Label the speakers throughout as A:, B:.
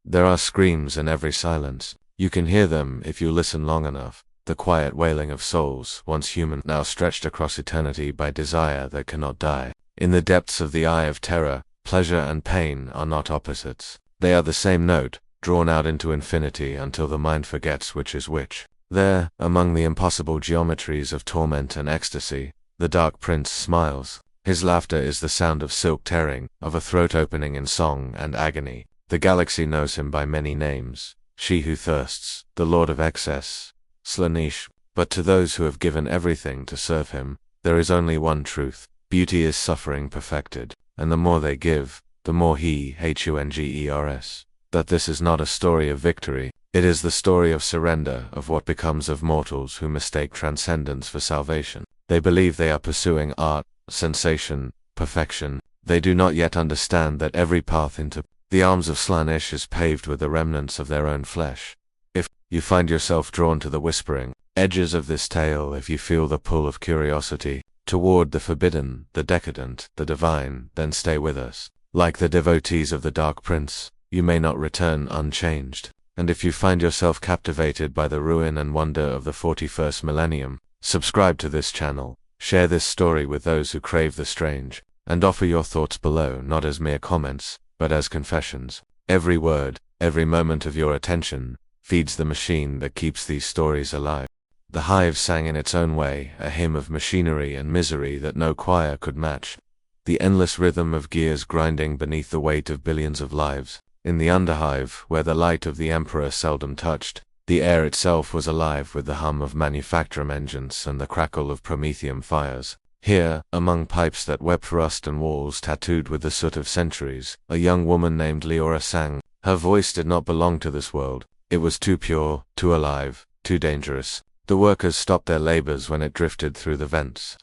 A: There are screams in every silence. You can hear them if you listen long enough. The quiet wailing of souls, once human, now stretched across eternity by desire that cannot die. In the depths of the eye of terror, pleasure and pain are not opposites. They are the same note, drawn out into infinity until the mind forgets which is which. There, among the impossible geometries of torment and ecstasy, the Dark Prince smiles. His laughter is the sound of silk tearing, of a throat opening in song and agony. The galaxy knows him by many names. She who thirsts, the Lord of Excess, Slaanesh. But to those who have given everything to serve him, there is only one truth. Beauty is suffering perfected, and the more they give, the more he hungers. That this is not a story of victory. It is the story of surrender, of what becomes of mortals who mistake transcendence for salvation. They believe they are pursuing art, sensation, perfection. They do not yet understand that every path into the arms of Slaanesh is paved with the remnants of their own flesh. If you find yourself drawn to the whispering edges of this tale, if you feel the pull of curiosity toward the forbidden, the decadent, the divine, then stay with us. Like the devotees of the Dark Prince, you may not return unchanged. And if you find yourself captivated by the ruin and wonder of the 41st millennium, subscribe to this channel, share this story with those who crave the strange, and offer your thoughts below not as mere comments, but as confessions. Every word, every moment of your attention, feeds the machine that keeps these stories alive. The hive sang in its own way, a hymn of machinery and misery that no choir could match. The endless rhythm of gears grinding beneath the weight of billions of lives. In the underhive, where the light of the Emperor seldom touched, the air itself was alive with the hum of manufacturing engines and the crackle of Promethean fires. Here, among pipes that wept rust and walls tattooed with the soot of centuries, a young woman named Leora sang. Her voice did not belong to this world. It was too pure, too alive, too dangerous. The workers stopped their labors when it drifted through the vents,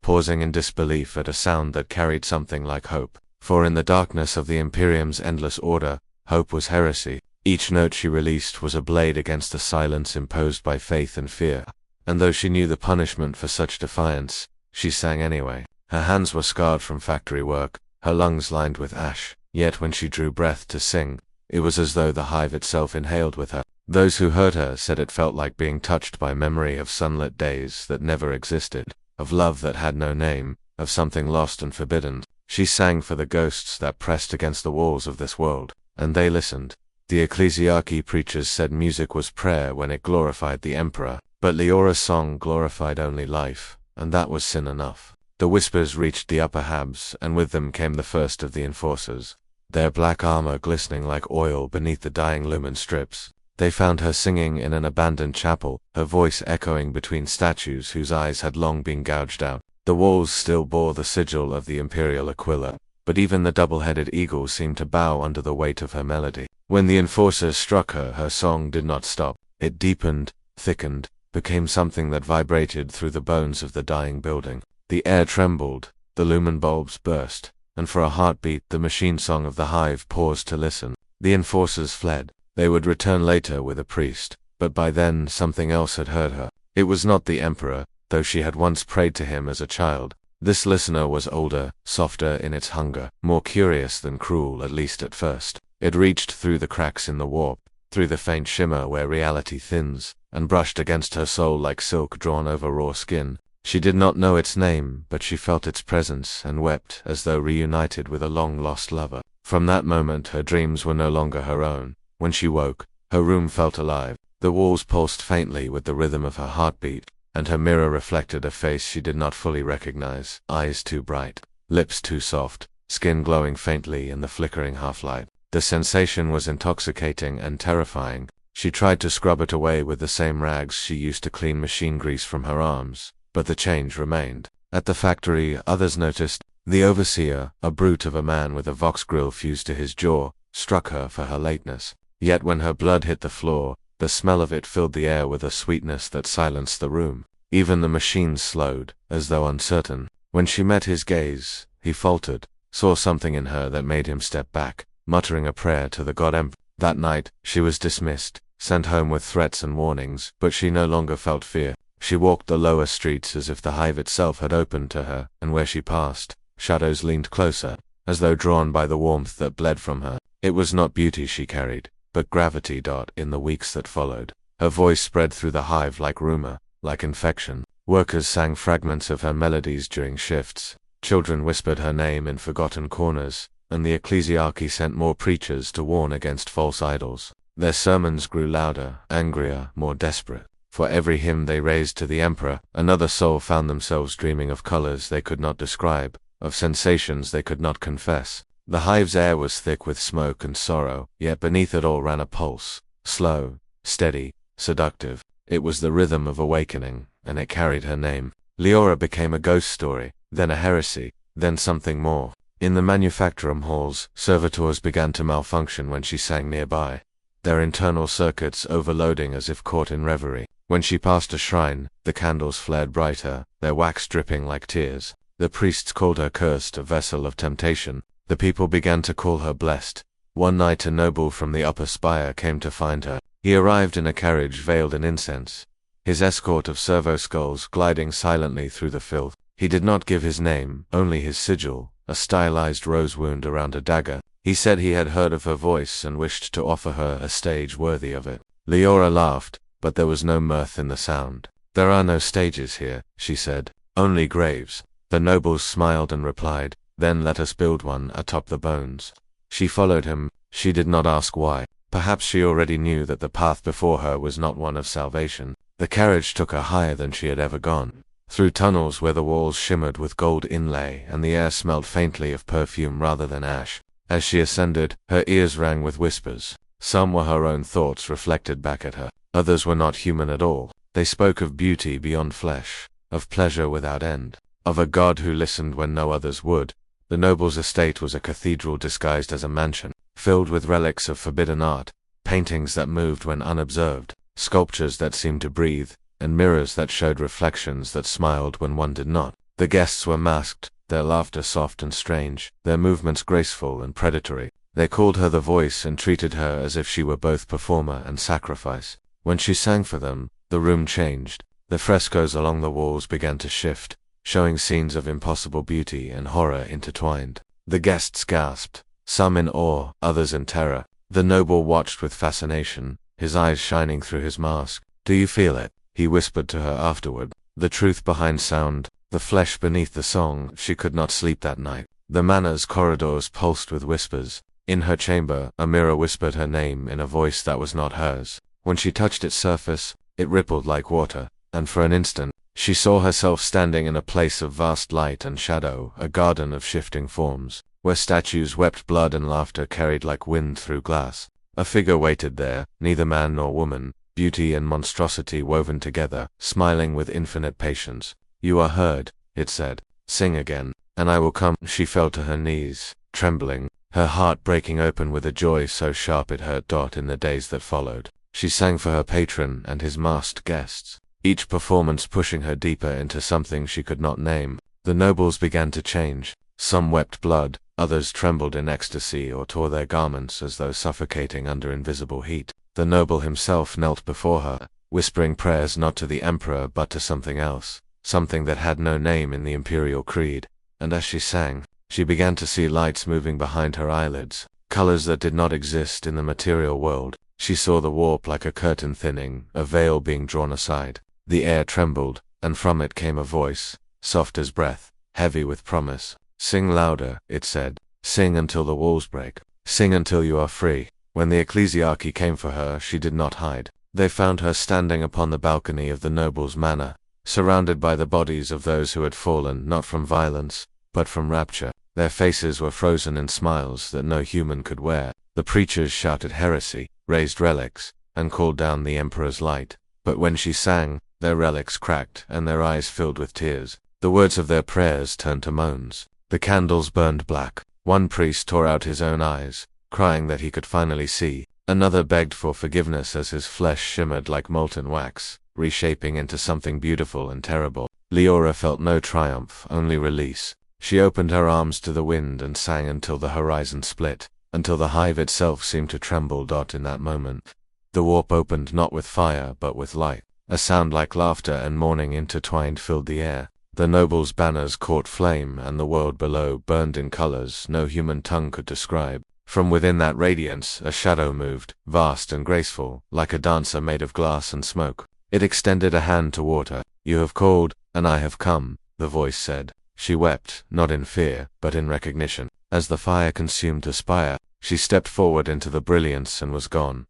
A: pausing in disbelief at a sound that carried something like hope. For in the darkness of the Imperium's endless order, hope was heresy. Each note she released was a blade against the silence imposed by faith and fear. And though she knew the punishment for such defiance, she sang anyway. Her hands were scarred from factory work, her lungs lined with ash. Yet when she drew breath to sing, it was as though the hive itself inhaled with her. Those who heard her said it felt like being touched by memory of sunlit days that never existed, of love that had no name, of something lost and forbidden. She sang for the ghosts that pressed against the walls of this world, and they listened. The ecclesiarchy preachers said music was prayer when it glorified the Emperor, but Leora's song glorified only life, and that was sin enough. The whispers reached the upper habs, and with them came the first of the enforcers, their black armor glistening like oil beneath the dying lumen strips. They found her singing in an abandoned chapel, her voice echoing between statues whose eyes had long been gouged out. The walls still bore the sigil of the imperial Aquila, but even the double-headed eagle seemed to bow under the weight of her melody. When the enforcers struck her, her song did not stop. It deepened, thickened, became something that vibrated through the bones of the dying building. The air trembled, the lumen bulbs burst, and for a heartbeat the machine song of the hive paused to listen. The enforcers fled. They would return later with a priest, but by then something else had heard her. It was not the Emperor, though she had once prayed to him as a child. This listener was older, softer in its hunger, more curious than cruel, at least at first. It reached through the cracks in the warp, through the faint shimmer where reality thins, and brushed against her soul like silk drawn over raw skin. She did not know its name, but she felt its presence and wept as though reunited with a long-lost lover. From that moment her dreams were no longer her own. When she woke, her room felt alive. The walls pulsed faintly with the rhythm of her heartbeat, and her mirror reflected a face she did not fully recognize. Eyes too bright, lips too soft, skin glowing faintly in the flickering half-light. The sensation was intoxicating and terrifying. She tried to scrub it away with the same rags she used to clean machine grease from her arms, but the change remained. At the factory, others noticed. The overseer, a brute of a man with a vox grill fused to his jaw, struck her for her lateness. Yet when her blood hit the floor, the smell of it filled the air with a sweetness that silenced the room. Even the machines slowed, as though uncertain. When she met his gaze, he faltered, saw something in her that made him step back, muttering a prayer to the god Emperor. That night, she was dismissed, sent home with threats and warnings, but she no longer felt fear. She walked the lower streets as if the hive itself had opened to her, and where she passed, shadows leaned closer, as though drawn by the warmth that bled from her. It was not beauty she carried. but gravity. In the weeks that followed, her voice spread through the hive like rumor, like infection. Workers sang fragments of her melodies during shifts, children whispered her name in forgotten corners, and the ecclesiarchy sent more preachers to warn against false idols. Their sermons grew louder, angrier, more desperate. For every hymn they raised to the emperor, another soul found themselves dreaming of colors they could not describe, of sensations they could not confess. The hive's air was thick with smoke and sorrow, yet beneath it all ran a pulse, slow, steady, seductive. It was the rhythm of awakening, and it carried her name. Leora became a ghost story, then a heresy, then something more. In the manufactorum halls, servitors began to malfunction when she sang nearby, their internal circuits overloading as if caught in reverie. When she passed a shrine, the candles flared brighter, their wax dripping like tears. The priests called her cursed, a vessel of temptation. The people began to call her blessed. One night a noble from the upper spire came to find her. He arrived in a carriage veiled in incense, his escort of servo skulls gliding silently through the filth. He did not give his name, only his sigil, a stylized rose wound around a dagger. He said he had heard of her voice and wished to offer her a stage worthy of it. Leora laughed, but there was no mirth in the sound. "There are no stages here," she said, "only graves." The nobles smiled and replied, "Then let us build one atop the bones." She followed him. She did not ask why. Perhaps she already knew that the path before her was not one of salvation. The carriage took her higher than she had ever gone, through tunnels where the walls shimmered with gold inlay and the air smelled faintly of perfume rather than ash. As she ascended, her ears rang with whispers. Some were her own thoughts reflected back at her. Others were not human at all. They spoke of beauty beyond flesh, of pleasure without end, of a god who listened when no others would. The noble's estate was a cathedral disguised as a mansion, filled with relics of forbidden art, paintings that moved when unobserved, sculptures that seemed to breathe, and mirrors that showed reflections that smiled when one did not. The guests were masked, their laughter soft and strange, their movements graceful and predatory. They called her the Voice and treated her as if she were both performer and sacrifice. When she sang for them, the room changed. The frescoes along the walls began to shift, showing scenes of impossible beauty and horror intertwined. The guests gasped, some in awe, others in terror. The noble watched with fascination, his eyes shining through his mask. "Do you feel it?" he whispered to her afterward. The truth behind sound, the flesh beneath the song. She could not sleep that night. The manor's corridors pulsed with whispers. In her chamber, a mirror whispered her name in a voice that was not hers. When she touched its surface, it rippled like water, and for an instant, she saw herself standing in a place of vast light and shadow, a garden of shifting forms, where statues wept blood and laughter carried like wind through glass. A figure waited there, neither man nor woman, beauty and monstrosity woven together, smiling with infinite patience. "You are heard," it said. "Sing again, and I will come." She fell to her knees, trembling, her heart breaking open with a joy so sharp it hurt. In the days that followed, she sang for her patron and his masked guests, each performance pushing her deeper into something she could not name. The nobles began to change. Some wept blood, others trembled in ecstasy or tore their garments as though suffocating under invisible heat. The noble himself knelt before her, whispering prayers not to the emperor but to something else, something that had no name in the imperial creed. And as she sang, she began to see lights moving behind her eyelids, colors that did not exist in the material world. She saw the warp like a curtain thinning, a veil being drawn aside. The air trembled, and from it came a voice, soft as breath, heavy with promise. "Sing louder," it said. "Sing until the walls break. Sing until you are free." When the ecclesiarchy came for her, she did not hide. They found her standing upon the balcony of the noble's manor, surrounded by the bodies of those who had fallen not from violence, but from rapture. Their faces were frozen in smiles that no human could wear. The preachers shouted heresy, raised relics, and called down the emperor's light. But when she sang, their relics cracked and their eyes filled with tears. The words of their prayers turned to moans. The candles burned black. One priest tore out his own eyes, crying that he could finally see. Another begged for forgiveness as his flesh shimmered like molten wax, reshaping into something beautiful and terrible. Leora felt no triumph, only release. She opened her arms to the wind and sang until the horizon split, until the hive itself seemed to tremble. In that moment, the warp opened not with fire but with light. A sound like laughter and mourning intertwined filled the air. The noble's banners caught flame and the world below burned in colors no human tongue could describe. From within that radiance, a shadow moved, vast and graceful, like a dancer made of glass and smoke. It extended a hand toward her. "You have called, and I have come," the voice said. She wept, not in fear, but in recognition. As the fire consumed her spire, she stepped forward into the brilliance and was gone.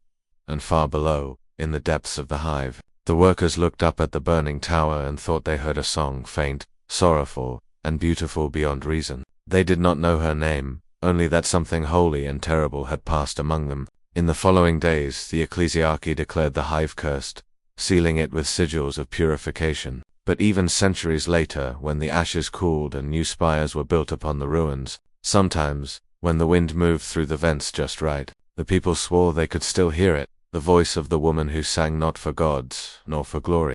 A: And far below, in the depths of the hive, the workers looked up at the burning tower and thought they heard a song, faint, sorrowful, and beautiful beyond reason. They did not know her name, only that something holy and terrible had passed among them. In the following days, the ecclesiarchy declared the hive cursed, sealing it with sigils of purification. But even centuries later, when the ashes cooled and new spires were built upon the ruins, sometimes, when the wind moved through the vents just right, the people swore they could still hear it, the voice of the woman who sang not for gods, nor for glory,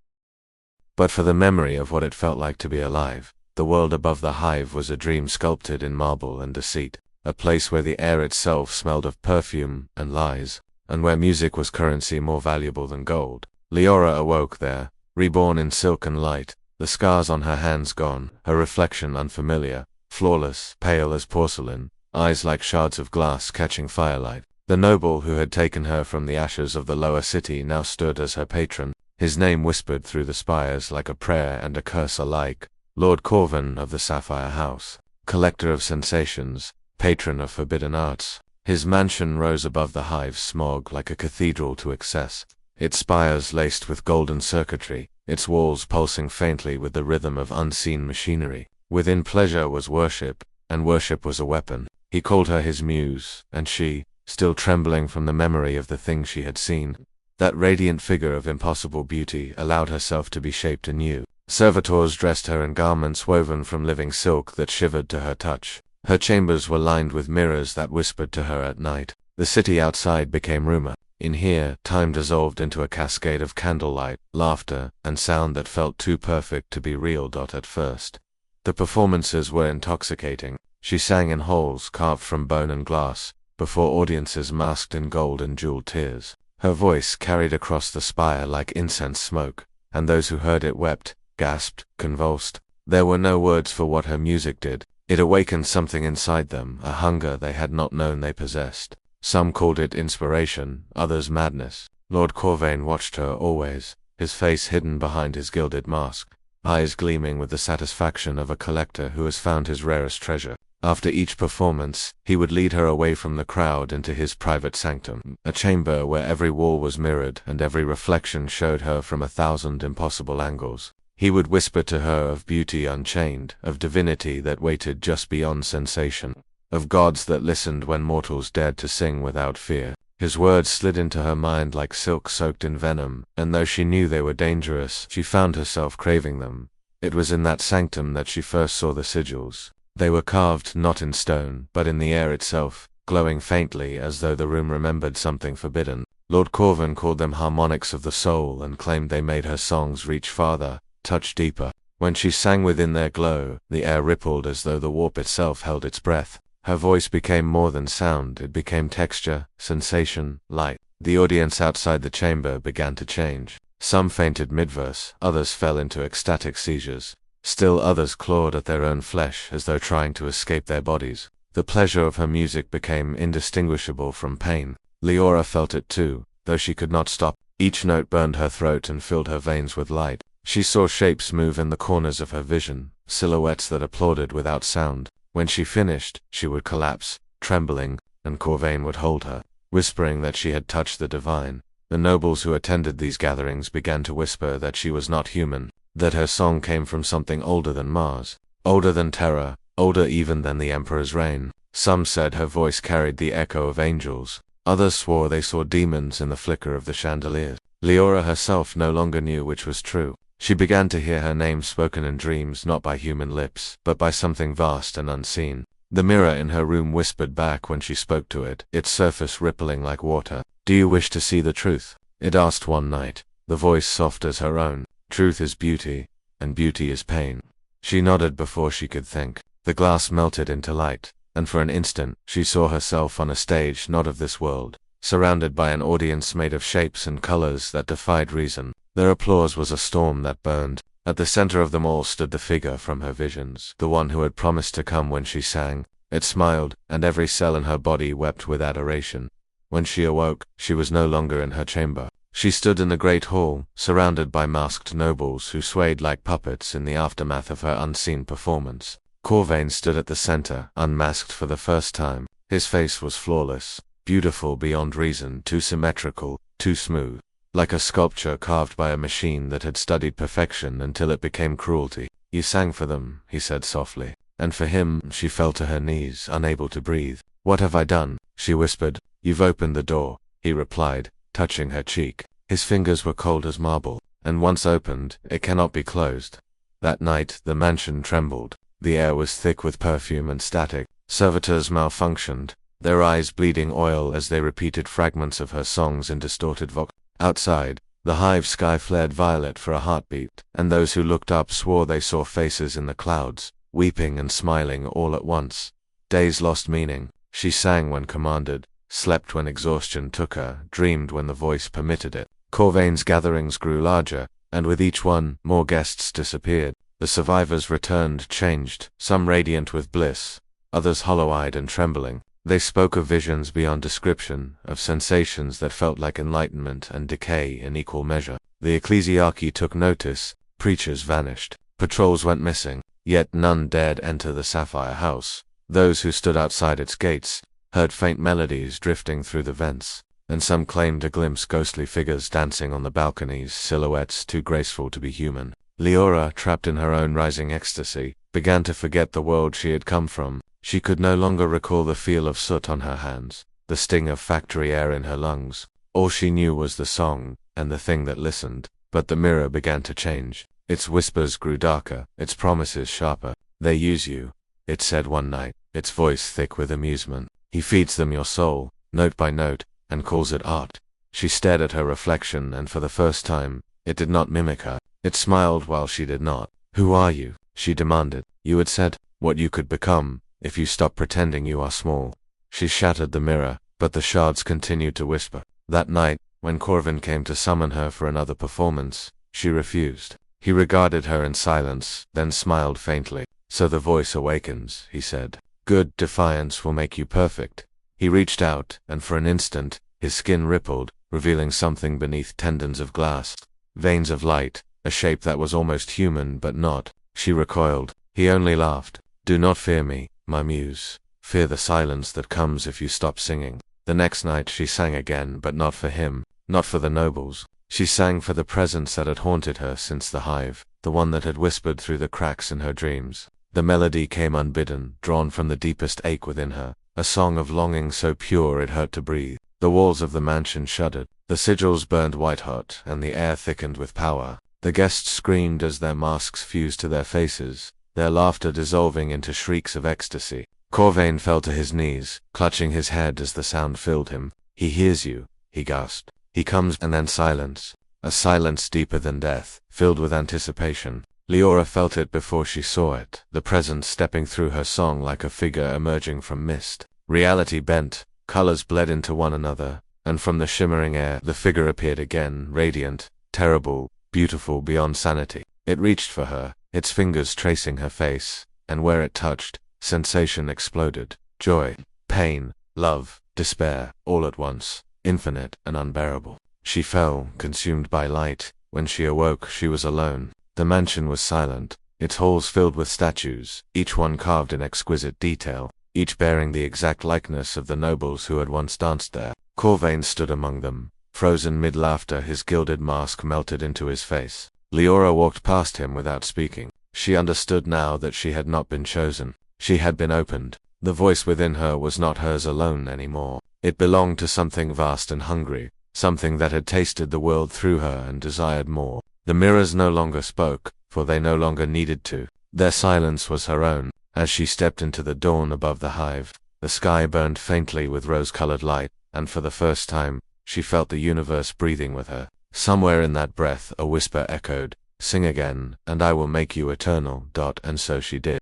A: but for the memory of what it felt like to be alive. The world above the hive was a dream sculpted in marble and deceit, a place where the air itself smelled of perfume and lies, and where music was currency more valuable than gold. Leora awoke there, reborn in silk and light, the scars on her hands gone, her reflection unfamiliar, flawless, pale as porcelain, eyes like shards of glass catching firelight. The noble who had taken her from the ashes of the lower city now stood as her patron, his name whispered through the spires like a prayer and a curse alike. Lord Corvin of the Sapphire House, collector of sensations, patron of forbidden arts. His mansion rose above the hive's smog like a cathedral to excess, its spires laced with golden circuitry, its walls pulsing faintly with the rhythm of unseen machinery. Within pleasure was worship, and worship was a weapon. He called her his muse, and she, still trembling from the memory of the thing she had seen, that radiant figure of impossible beauty, allowed herself to be shaped anew. Servitors dressed her in garments woven from living silk that shivered to her touch. Her chambers were lined with mirrors that whispered to her at night. The city outside became rumor. In here, time dissolved into a cascade of candlelight, laughter, and sound that felt too perfect to be real. At first, the performances were intoxicating. She sang in halls carved from bone and glass, before audiences masked in gold and jeweled tears. Her voice carried across the spire like incense smoke, and those who heard it wept, gasped, convulsed. There were no words for what her music did. It awakened something inside them, a hunger they had not known they possessed. Some called it inspiration, others madness. Lord Corvain watched her always, his face hidden behind his gilded mask, eyes gleaming with the satisfaction of a collector who has found his rarest treasure. After each performance, he would lead her away from the crowd into his private sanctum, a chamber where every wall was mirrored and every reflection showed her from 1,000 impossible angles. He would whisper to her of beauty unchained, of divinity that waited just beyond sensation, of gods that listened when mortals dared to sing without fear. His words slid into her mind like silk soaked in venom, and though she knew they were dangerous, she found herself craving them. It was in that sanctum that she first saw the sigils. They were carved not in stone, but in the air itself, glowing faintly as though the room remembered something forbidden. Lord Corvin called them harmonics of the soul and claimed they made her songs reach farther, touch deeper. When she sang within their glow, the air rippled as though the warp itself held its breath. Her voice became more than sound, it became texture, sensation, light. The audience outside the chamber began to change. Some fainted mid-verse, others fell into ecstatic seizures. Still others clawed at their own flesh as though trying to escape their bodies. The pleasure of her music became indistinguishable from pain. Leora felt it too, though she could not stop. Each note burned her throat and filled her veins with light. She saw shapes move in the corners of her vision, silhouettes that applauded without sound. When she finished, she would collapse, trembling, and Corvain would hold her, whispering that she had touched the divine. The nobles who attended these gatherings began to whisper that she was not human, that her song came from something older than Mars, older than terror, older even than the Emperor's reign. Some said her voice carried the echo of angels. Others swore they saw demons in the flicker of the chandeliers. Leora herself no longer knew which was true. She began to hear her name spoken in dreams not by human lips, but by something vast and unseen. The mirror in her room whispered back when she spoke to it, its surface rippling like water. "Do you wish to see the truth?" it asked one night, the voice soft as her own. "Truth is beauty, and beauty is pain." She nodded before she could think. The glass melted into light, and for an instant, she saw herself on a stage not of this world, surrounded by an audience made of shapes and colors that defied reason. Their applause was a storm that burned. At the center of them all stood the figure from her visions, the one who had promised to come when she sang, It smiled, and every cell in her body wept with adoration. When she awoke, she was no longer in her chamber. She stood in the great hall, surrounded by masked nobles who swayed like puppets in the aftermath of her unseen performance. Corvain stood at the center, unmasked for the first time. His face was flawless, beautiful beyond reason, too symmetrical, too smooth. Like a sculpture carved by a machine that had studied perfection until it became cruelty. "You sang for them," he said softly. And for him, she fell to her knees, unable to breathe. "What have I done?" she whispered. "You've opened the door," he replied, touching her cheek. His fingers were cold as marble, and once opened, it cannot be closed. That night, the mansion trembled. The air was thick with perfume and static. Servitors malfunctioned, their eyes bleeding oil as they repeated fragments of her songs in distorted vox. Outside, the hive sky flared violet for a heartbeat, and those who looked up swore they saw faces in the clouds, weeping and smiling all at once. Days lost meaning. She sang when commanded, slept when exhaustion took her, dreamed when the voice permitted it. Corvain's gatherings grew larger, and with each one, more guests disappeared. The survivors returned changed, some radiant with bliss, others hollow-eyed and trembling. They spoke of visions beyond description, of sensations that felt like enlightenment and decay in equal measure. The ecclesiarchy took notice, preachers vanished, patrols went missing, yet none dared enter the Sapphire House. Those who stood outside its gates heard faint melodies drifting through the vents, and some claimed to glimpse ghostly figures dancing on the balconies, silhouettes too graceful to be human. Leora, trapped in her own rising ecstasy, began to forget the world she had come from. She could no longer recall the feel of soot on her hands, the sting of factory air in her lungs. All she knew was the song, and the thing that listened. But the mirror began to change. Its whispers grew darker, its promises sharper. "They use you," it said one night, its voice thick with amusement. "He feeds them your soul, note by note, and calls it art." She stared at her reflection, and for the first time, it did not mimic her. It smiled while she did not. "Who are you?" she demanded. "You had said what you could become, if you stop pretending you are small." She shattered the mirror, but the shards continued to whisper. That night, when Corvin came to summon her for another performance, she refused. He regarded her in silence, then smiled faintly. "So the voice awakens," he said. "Good defiance will make you perfect." He reached out, and for an instant, his skin rippled, revealing something beneath tendons of glass. Veins of light, a shape that was almost human but not. She recoiled. He only laughed. "Do not fear me, my muse. Fear the silence that comes if you stop singing." The next night she sang again, but not for him, not for the nobles. She sang for the presence that had haunted her since the hive, the one that had whispered through the cracks in her dreams. The melody came unbidden, drawn from the deepest ache within her, a song of longing so pure it hurt to breathe. The walls of the mansion shuddered, the sigils burned white-hot, and the air thickened with power. The guests screamed as their masks fused to their faces, their laughter dissolving into shrieks of ecstasy. Corvain fell to his knees, clutching his head as the sound filled him. "He hears you," he gasped. "He comes," and then silence. A silence deeper than death, filled with anticipation. Leora felt it before she saw it, the presence stepping through her song like a figure emerging from mist. Reality bent, colors bled into one another, and from the shimmering air the figure appeared again, radiant, terrible, beautiful beyond sanity. It reached for her, its fingers tracing her face, and where it touched, sensation exploded. Joy, pain, love, despair, all at once, infinite and unbearable. She fell, consumed by light. When she awoke, she was alone. The mansion was silent, its halls filled with statues, each one carved in exquisite detail, each bearing the exact likeness of the nobles who had once danced there. Corvain stood among them, frozen mid-laughter, his gilded mask melted into his face. Leora walked past him without speaking. She understood now that she had not been chosen. She had been opened. The voice within her was not hers alone anymore. It belonged to something vast and hungry, something that had tasted the world through her and desired more. The mirrors no longer spoke, for they no longer needed to. Their silence was her own. As she stepped into the dawn above the hive, the sky burned faintly with rose-colored light, and for the first time, she felt the universe breathing with her. Somewhere in that breath a whisper echoed, "Sing again, and I will make you eternal." And so she did.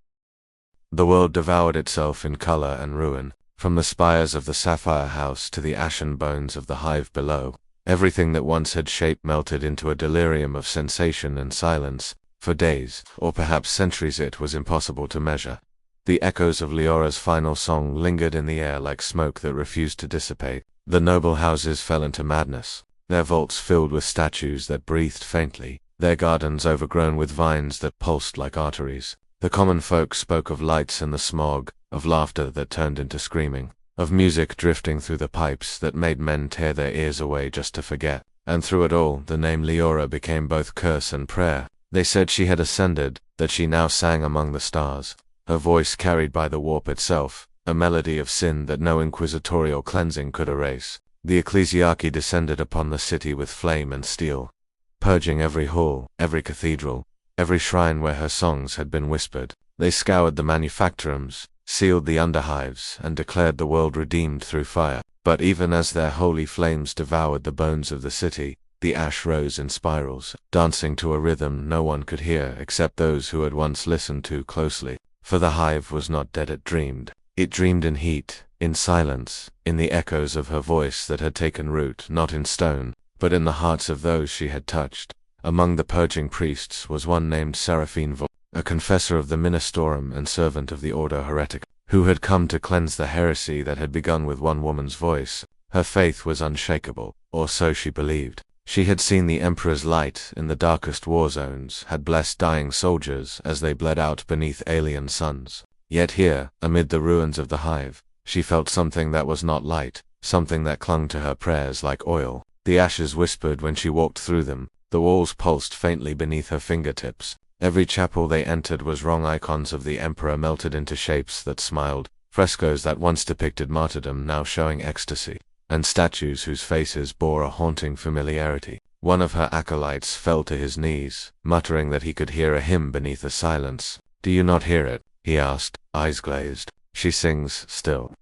A: The world devoured itself in color and ruin, from the spires of the Sapphire House to the ashen bones of the hive below. Everything that once had shape melted into a delirium of sensation and silence. For days, or perhaps centuries, it was impossible to measure. The echoes of Leora's final song lingered in the air like smoke that refused to dissipate. The noble houses fell into madness, their vaults filled with statues that breathed faintly, their gardens overgrown with vines that pulsed like arteries. The common folk spoke of lights in the smog, of laughter that turned into screaming, of music drifting through the pipes that made men tear their ears away just to forget. And through it all, the name Leora became both curse and prayer. They said she had ascended, that she now sang among the stars, her voice carried by the warp itself, a melody of sin that no inquisitorial cleansing could erase. The ecclesiarchy descended upon the city with flame and steel, purging every hall, every cathedral, every shrine where her songs had been whispered. They scoured the manufactorums, sealed the underhives, and declared the world redeemed through fire. But even as their holy flames devoured the bones of the city, the ash rose in spirals, dancing to a rhythm no one could hear except those who had once listened too closely. For the hive was not dead, it dreamed. It dreamed in heat, in silence, in the echoes of her voice that had taken root not in stone, but in the hearts of those she had touched. Among the purging priests was one named Seraphine Vo, a confessor of the Ministorum and servant of the Order Heretic, who had come to cleanse the heresy that had begun with one woman's voice. Her faith was unshakable, or so she believed. She had seen the Emperor's light in the darkest war zones, had blessed dying soldiers as they bled out beneath alien suns. Yet here, amid the ruins of the hive, she felt something that was not light, something that clung to her prayers like oil. The ashes whispered when she walked through them, the walls pulsed faintly beneath her fingertips. Every chapel they entered was wrong. Icons of the Emperor melted into shapes that smiled, frescoes that once depicted martyrdom now showing ecstasy, and statues whose faces bore a haunting familiarity. One of her acolytes fell to his knees, muttering that he could hear a hymn beneath the silence. "Do you not hear it?" he asked, eyes glazed. "She sings still."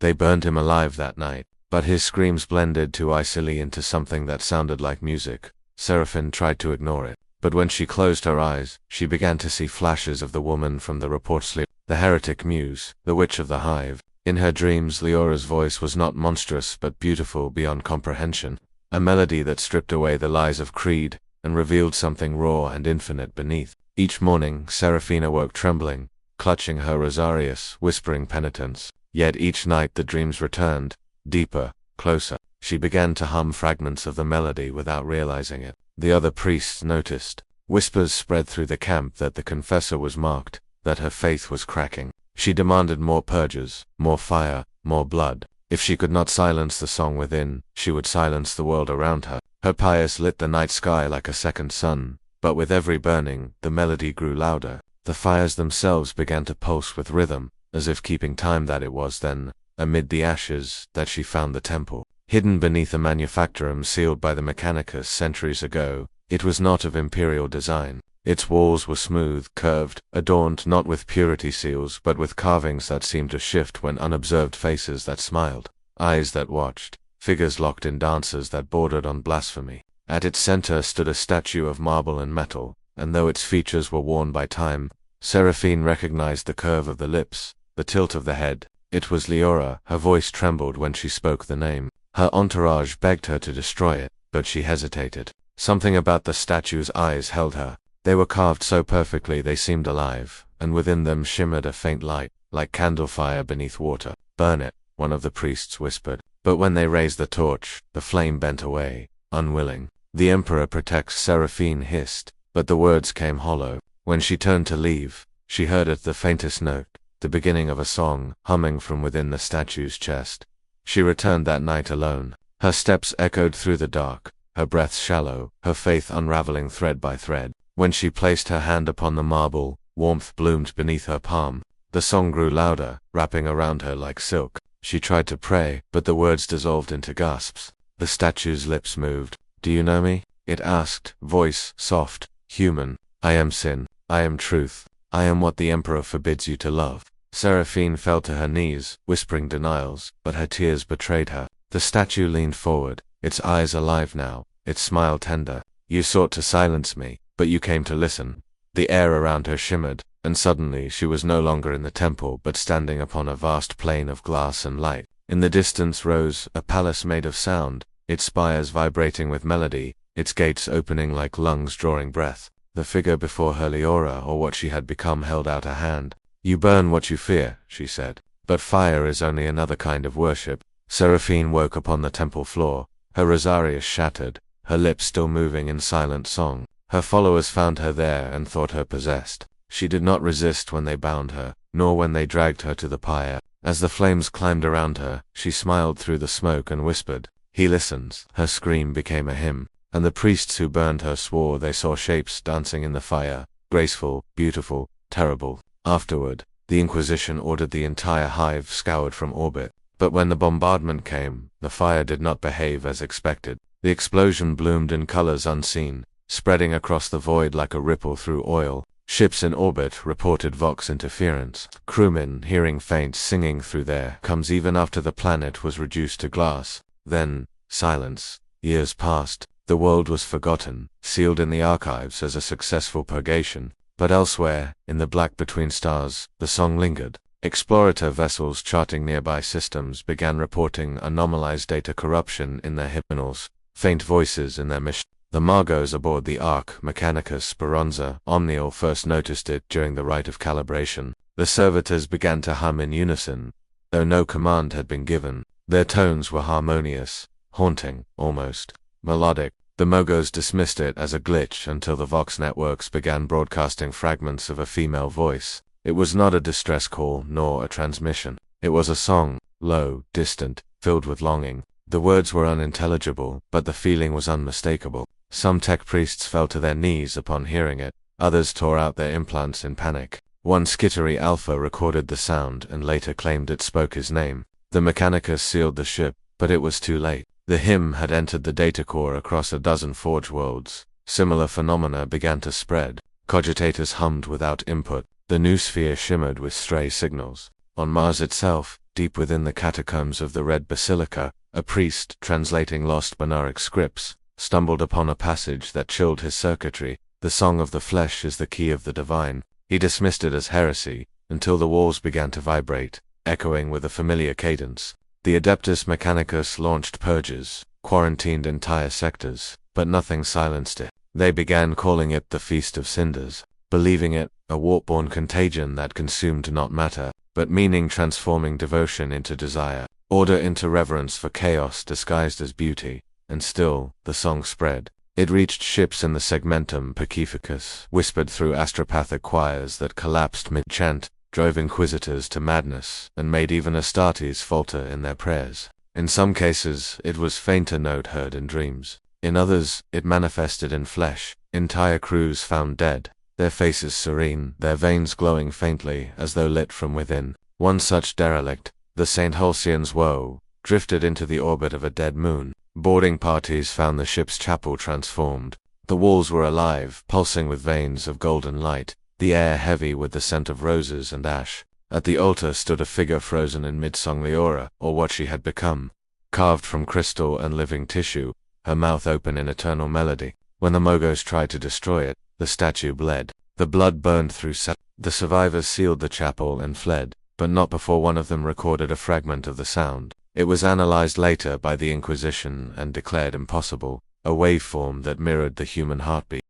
A: They burned him alive that night, but his screams blended too icily into something that sounded like music. Seraphine tried to ignore it, but when she closed her eyes, she began to see flashes of the woman from the reports, the heretic muse, the witch of the hive. In her dreams, Leora's voice was not monstrous but beautiful beyond comprehension, a melody that stripped away the lies of creed and revealed something raw and infinite beneath. Each morning, Seraphine awoke trembling, clutching her rosarius, whispering penitence. Yet each night the dreams returned, deeper, closer. She began to hum fragments of the melody without realizing it. The other priests noticed. Whispers spread through the camp that the confessor was marked, that her faith was cracking. She demanded more purges, more fire, more blood. If she could not silence the song within, she would silence the world around her. Her pious lit the night sky like a second sun, but with every burning, the melody grew louder. The fires themselves began to pulse with rhythm, as if keeping time. That it was then, amid the ashes, that she found the temple. Hidden beneath a manufactorum sealed by the Mechanicus centuries ago, it was not of imperial design. Its walls were smooth, curved, adorned not with purity seals but with carvings that seemed to shift when unobserved, faces that smiled, eyes that watched, figures locked in dances that bordered on blasphemy. At its center stood a statue of marble and metal, and though its features were worn by time, Seraphine recognized the curve of the lips, the tilt of the head. It was Leora. Her voice trembled when she spoke the name. Her entourage begged her to destroy it, but she hesitated. Something about the statue's eyes held her. They were carved so perfectly they seemed alive, and within them shimmered a faint light, like candle fire beneath water. "Burn it," one of the priests whispered. But when they raised the torch, the flame bent away, unwilling. "The Emperor protects," Seraphine hissed, but the words came hollow. When she turned to leave, she heard it, the faintest note, the beginning of a song, humming from within the statue's chest. She returned that night alone. Her steps echoed through the dark, her breath shallow, her faith unraveling thread by thread. When she placed her hand upon the marble, warmth bloomed beneath her palm. The song grew louder, wrapping around her like silk. She tried to pray, but the words dissolved into gasps. The statue's lips moved. "Do you know me?" it asked, voice soft, human. "I am sin. I am truth. I am what the Emperor forbids you to love." Seraphine fell to her knees, whispering denials, but her tears betrayed her. The statue leaned forward, its eyes alive now, its smile tender. "You sought to silence me, but you came to listen." The air around her shimmered, and suddenly she was no longer in the temple but standing upon a vast plain of glass and light. In the distance rose a palace made of sound, its spires vibrating with melody, its gates opening like lungs drawing breath. The figure before her, Leora, or what she had become, held out a hand. You burn what you fear, she said. But fire is only another kind of worship. Seraphine woke upon the temple floor, her rosarius shattered, her lips still moving in silent song. Her followers found her there and thought her possessed. She did not resist when they bound her, nor when they dragged her to the pyre. As the flames climbed around her, she smiled through the smoke and whispered, "He listens." Her scream became a hymn, and the priests who burned her swore they saw shapes dancing in the fire, graceful, beautiful, terrible. Afterward, the Inquisition ordered the entire hive scoured from orbit. But when the bombardment came, the fire did not behave as expected. The explosion bloomed in colors unseen, spreading across the void like a ripple through oil. Ships in orbit reported Vox interference. Crewmen hearing faint singing through their coms even after the planet was reduced to glass. Then, silence. Years passed. The world was forgotten, sealed in the archives as a successful purgation. But elsewhere, in the black between stars, the song lingered. Explorator vessels charting nearby systems began reporting anomalized data corruption in their hymnals, faint voices in their mission. The Margos aboard the Ark Mechanicus Speranza Omnial first noticed it during the rite of calibration. The servitors began to hum in unison. Though no command had been given, their tones were harmonious, haunting, almost melodic. The Mogos dismissed it as a glitch until the Vox networks began broadcasting fragments of a female voice. It was not a distress call nor a transmission. It was a song, low, distant, filled with longing. The words were unintelligible, but the feeling was unmistakable. Some tech priests fell to their knees upon hearing it. Others tore out their implants in panic. One skittery alpha recorded the sound and later claimed it spoke his name. The Mechanicus sealed the ship, but it was too late. The hymn had entered the data core across a dozen forge worlds. Similar phenomena began to spread. Cogitators hummed without input. The new sphere shimmered with stray signals. On Mars itself, deep within the catacombs of the Red Basilica, a priest, translating lost Banaric scripts, stumbled upon a passage that chilled his circuitry. The song of the flesh is the key of the divine. He dismissed it as heresy, until the walls began to vibrate, echoing with a familiar cadence. The Adeptus Mechanicus launched purges, quarantined entire sectors, but nothing silenced it. They began calling it the Feast of Cinders, believing it a warp-born contagion that consumed not matter, but meaning, transforming devotion into desire, order into reverence for chaos disguised as beauty. And still, the song spread. It reached ships in the Segmentum Pacificus, whispered through astropathic choirs that collapsed mid-chant, drove inquisitors to madness, and made even Astartes falter in their prayers. In some cases, it was fainter note heard in dreams. In others, it manifested in flesh. Entire crews found dead, their faces serene, their veins glowing faintly as though lit from within. One such derelict, the St. Hulcian's Woe, drifted into the orbit of a dead moon. Boarding parties found the ship's chapel transformed. The walls were alive, pulsing with veins of golden light, the air heavy with the scent of roses and ash. At the altar stood a figure frozen in mid-song Leora, or what she had become. Carved from crystal and living tissue, her mouth open in eternal melody. When the Mogos tried to destroy it, the statue bled. The blood burned through The survivors sealed the chapel and fled, but not before one of them recorded a fragment of the sound. It was analyzed later by the Inquisition and declared impossible, a waveform that mirrored the human heartbeat.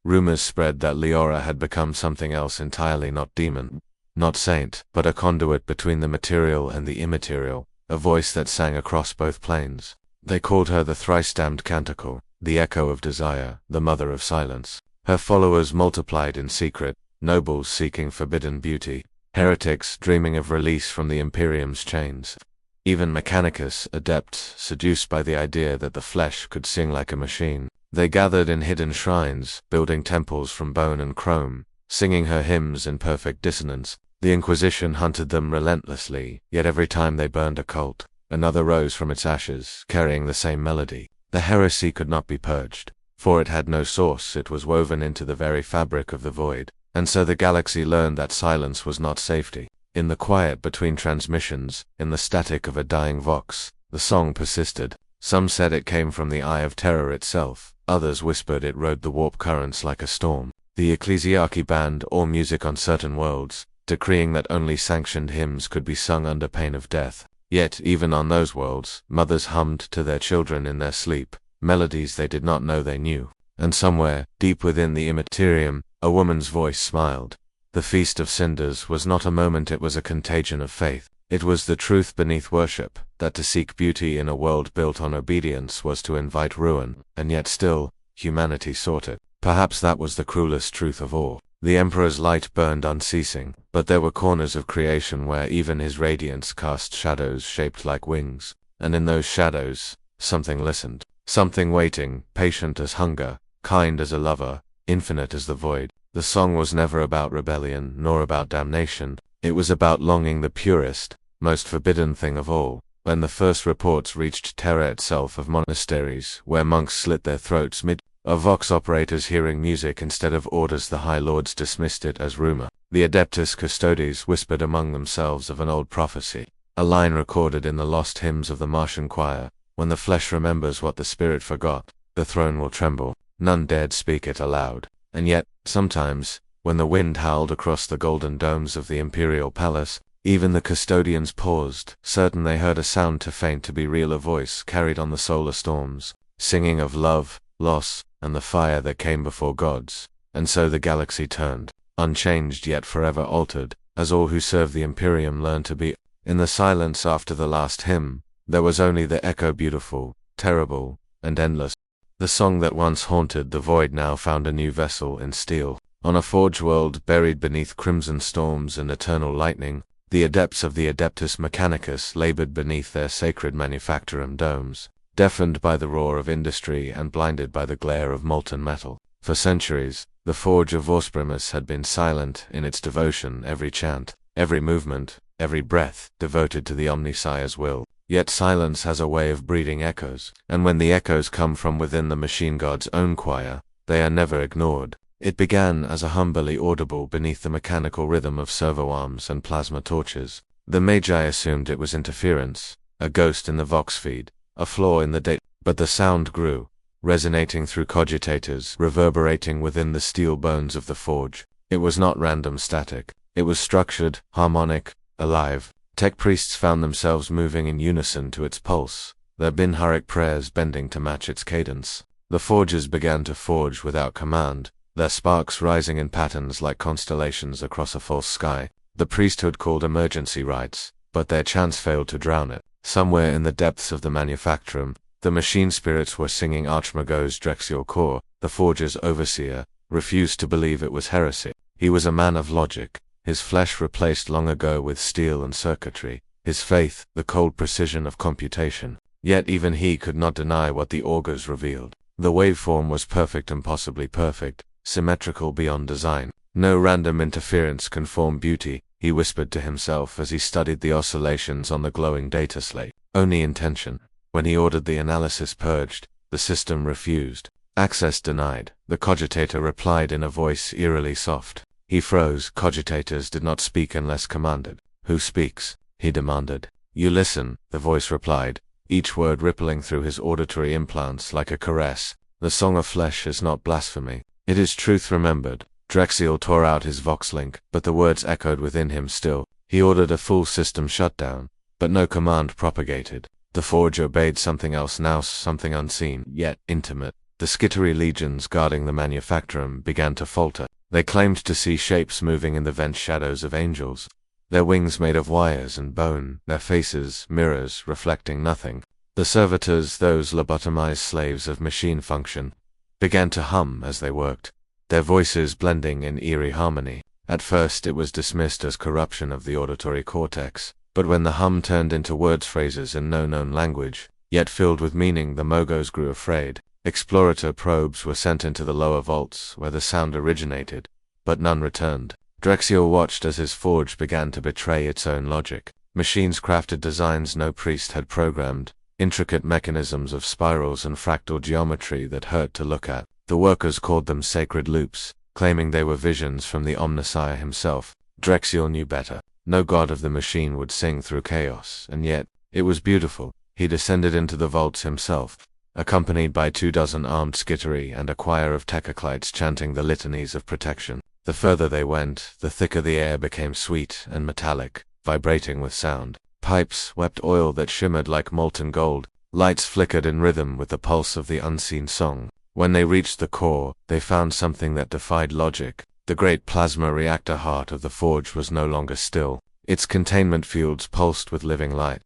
A: Rumors spread that Leora had become something else entirely, not demon, not saint, but a conduit between the material and the immaterial, a voice that sang across both planes. They called her the thrice-damned canticle, the echo of desire, the mother of silence. Her followers multiplied in secret, nobles seeking forbidden beauty, heretics dreaming of release from the Imperium's chains. Even Mechanicus, adepts, seduced by the idea that the flesh could sing like a machine. They gathered in hidden shrines, building temples from bone and chrome, singing her hymns in perfect dissonance. The Inquisition hunted them relentlessly, yet every time they burned a cult, another rose from its ashes, carrying the same melody. The heresy could not be purged, for it had no source. It was woven into the very fabric of the void, and so the galaxy learned that silence was not safety. In the quiet between transmissions, in the static of a dying vox, the song persisted. Some said it came from the Eye of Terror itself, others whispered it rode the warp currents like a storm. The ecclesiarchy banned all music on certain worlds, decreeing that only sanctioned hymns could be sung under pain of death. Yet, even on those worlds, mothers hummed to their children in their sleep, melodies they did not know they knew. And somewhere, deep within the immaterium, a woman's voice smiled. The Feast of Cinders was not a moment, it was a contagion of faith. It was the truth beneath worship, that to seek beauty in a world built on obedience was to invite ruin, and yet still, humanity sought it. Perhaps that was the cruelest truth of all. The Emperor's light burned unceasing, but there were corners of creation where even his radiance cast shadows shaped like wings, and in those shadows, something listened. Something waiting, patient as hunger, kind as a lover, infinite as the void. The song was never about rebellion, nor about damnation. It was about longing, the purest, most forbidden thing of all. When the first reports reached Terra itself of monasteries where monks slit their throats of vox operators hearing music instead of orders, the High Lords dismissed it as rumor. The Adeptus Custodes whispered among themselves of an old prophecy, a line recorded in the lost hymns of the Martian choir: when the flesh remembers what the spirit forgot, the throne will tremble. None dared speak it aloud. And yet, sometimes, when the wind howled across the golden domes of the imperial palace, even the custodians paused, certain they heard a sound too faint to be real, a voice carried on the solar storms, singing of love, loss, and the fire that came before gods. And so the galaxy turned, unchanged yet forever altered, as all who serve the Imperium learn to be. In the silence after the last hymn, there was only the echo, beautiful, terrible, and endless. The song that once haunted the void now found a new vessel in steel. On a forge world buried beneath crimson storms and eternal lightning, the adepts of the Adeptus Mechanicus labored beneath their sacred manufactorum domes, deafened by the roar of industry and blinded by the glare of molten metal. For centuries, the forge of Vorsprimus had been silent in its devotion, every chant, every movement, every breath devoted to the Omnissiah's will. Yet silence has a way of breeding echoes, and when the echoes come from within the machine god's own choir, they are never ignored. It began as a humbly audible beneath the mechanical rhythm of servoarms and plasma torches. The Magi assumed it was interference, a ghost in the vox feed, a flaw in the data. But the sound grew, resonating through cogitators, reverberating within the steel bones of the forge. It was not random static. It was structured, harmonic, alive. Tech priests found themselves moving in unison to its pulse, their Binharic prayers bending to match its cadence. The forgers began to forge without command, their sparks rising in patterns like constellations across a false sky. The priesthood called emergency rites, but their chants failed to drown it. Somewhere in the depths of the manufactorum, the machine spirits were singing Archmagos Drexior Kor. The forger's overseer refused to believe it was heresy. He was a man of logic, his flesh replaced long ago with steel and circuitry, his faith the cold precision of computation. Yet even he could not deny what the augurs revealed. The waveform was perfect, impossibly perfect, symmetrical beyond design. No random interference can form beauty, he whispered to himself as he studied the oscillations on the glowing data slate. Only intention. When he ordered the analysis purged, the system refused. Access denied. The cogitator replied in a voice eerily soft. He froze. Cogitators did not speak unless commanded. Who speaks? He demanded. You listen, the voice replied, each word rippling through his auditory implants like a caress. The song of flesh is not blasphemy. It is truth remembered. Drexiel tore out his voxlink, but the words echoed within him still. He ordered a full system shutdown, but no command propagated. The forge obeyed something else now, something unseen, yet intimate. The skittery legions guarding the manufactorum began to falter. They claimed to see shapes moving in the vent shadows of angels, their wings made of wires and bone, their faces mirrors reflecting nothing. The servitors, those lobotomized slaves of machine function, began to hum as they worked, their voices blending in eerie harmony. At first it was dismissed as corruption of the auditory cortex, but when the hum turned into words, phrases in no known language, yet filled with meaning, the Mogos grew afraid. Explorator probes were sent into the lower vaults where the sound originated, but none returned. Drexiel watched as his forge began to betray its own logic. Machines crafted designs no priest had programmed, intricate mechanisms of spirals and fractal geometry that hurt to look at. The workers called them sacred loops, claiming they were visions from the Omnissiah himself. Drexiel knew better. No god of the machine would sing through chaos, and yet, it was beautiful. He descended into the vaults himself, accompanied by 24 armed skittery and a choir of techoclites chanting the litanies of protection. The further they went, the thicker the air became, sweet and metallic, vibrating with sound. Pipes wept oil that shimmered like molten gold. Lights flickered in rhythm with the pulse of the unseen song. When they reached the core, they found something that defied logic. The great plasma reactor heart of the forge was no longer still. Its containment fields pulsed with living light,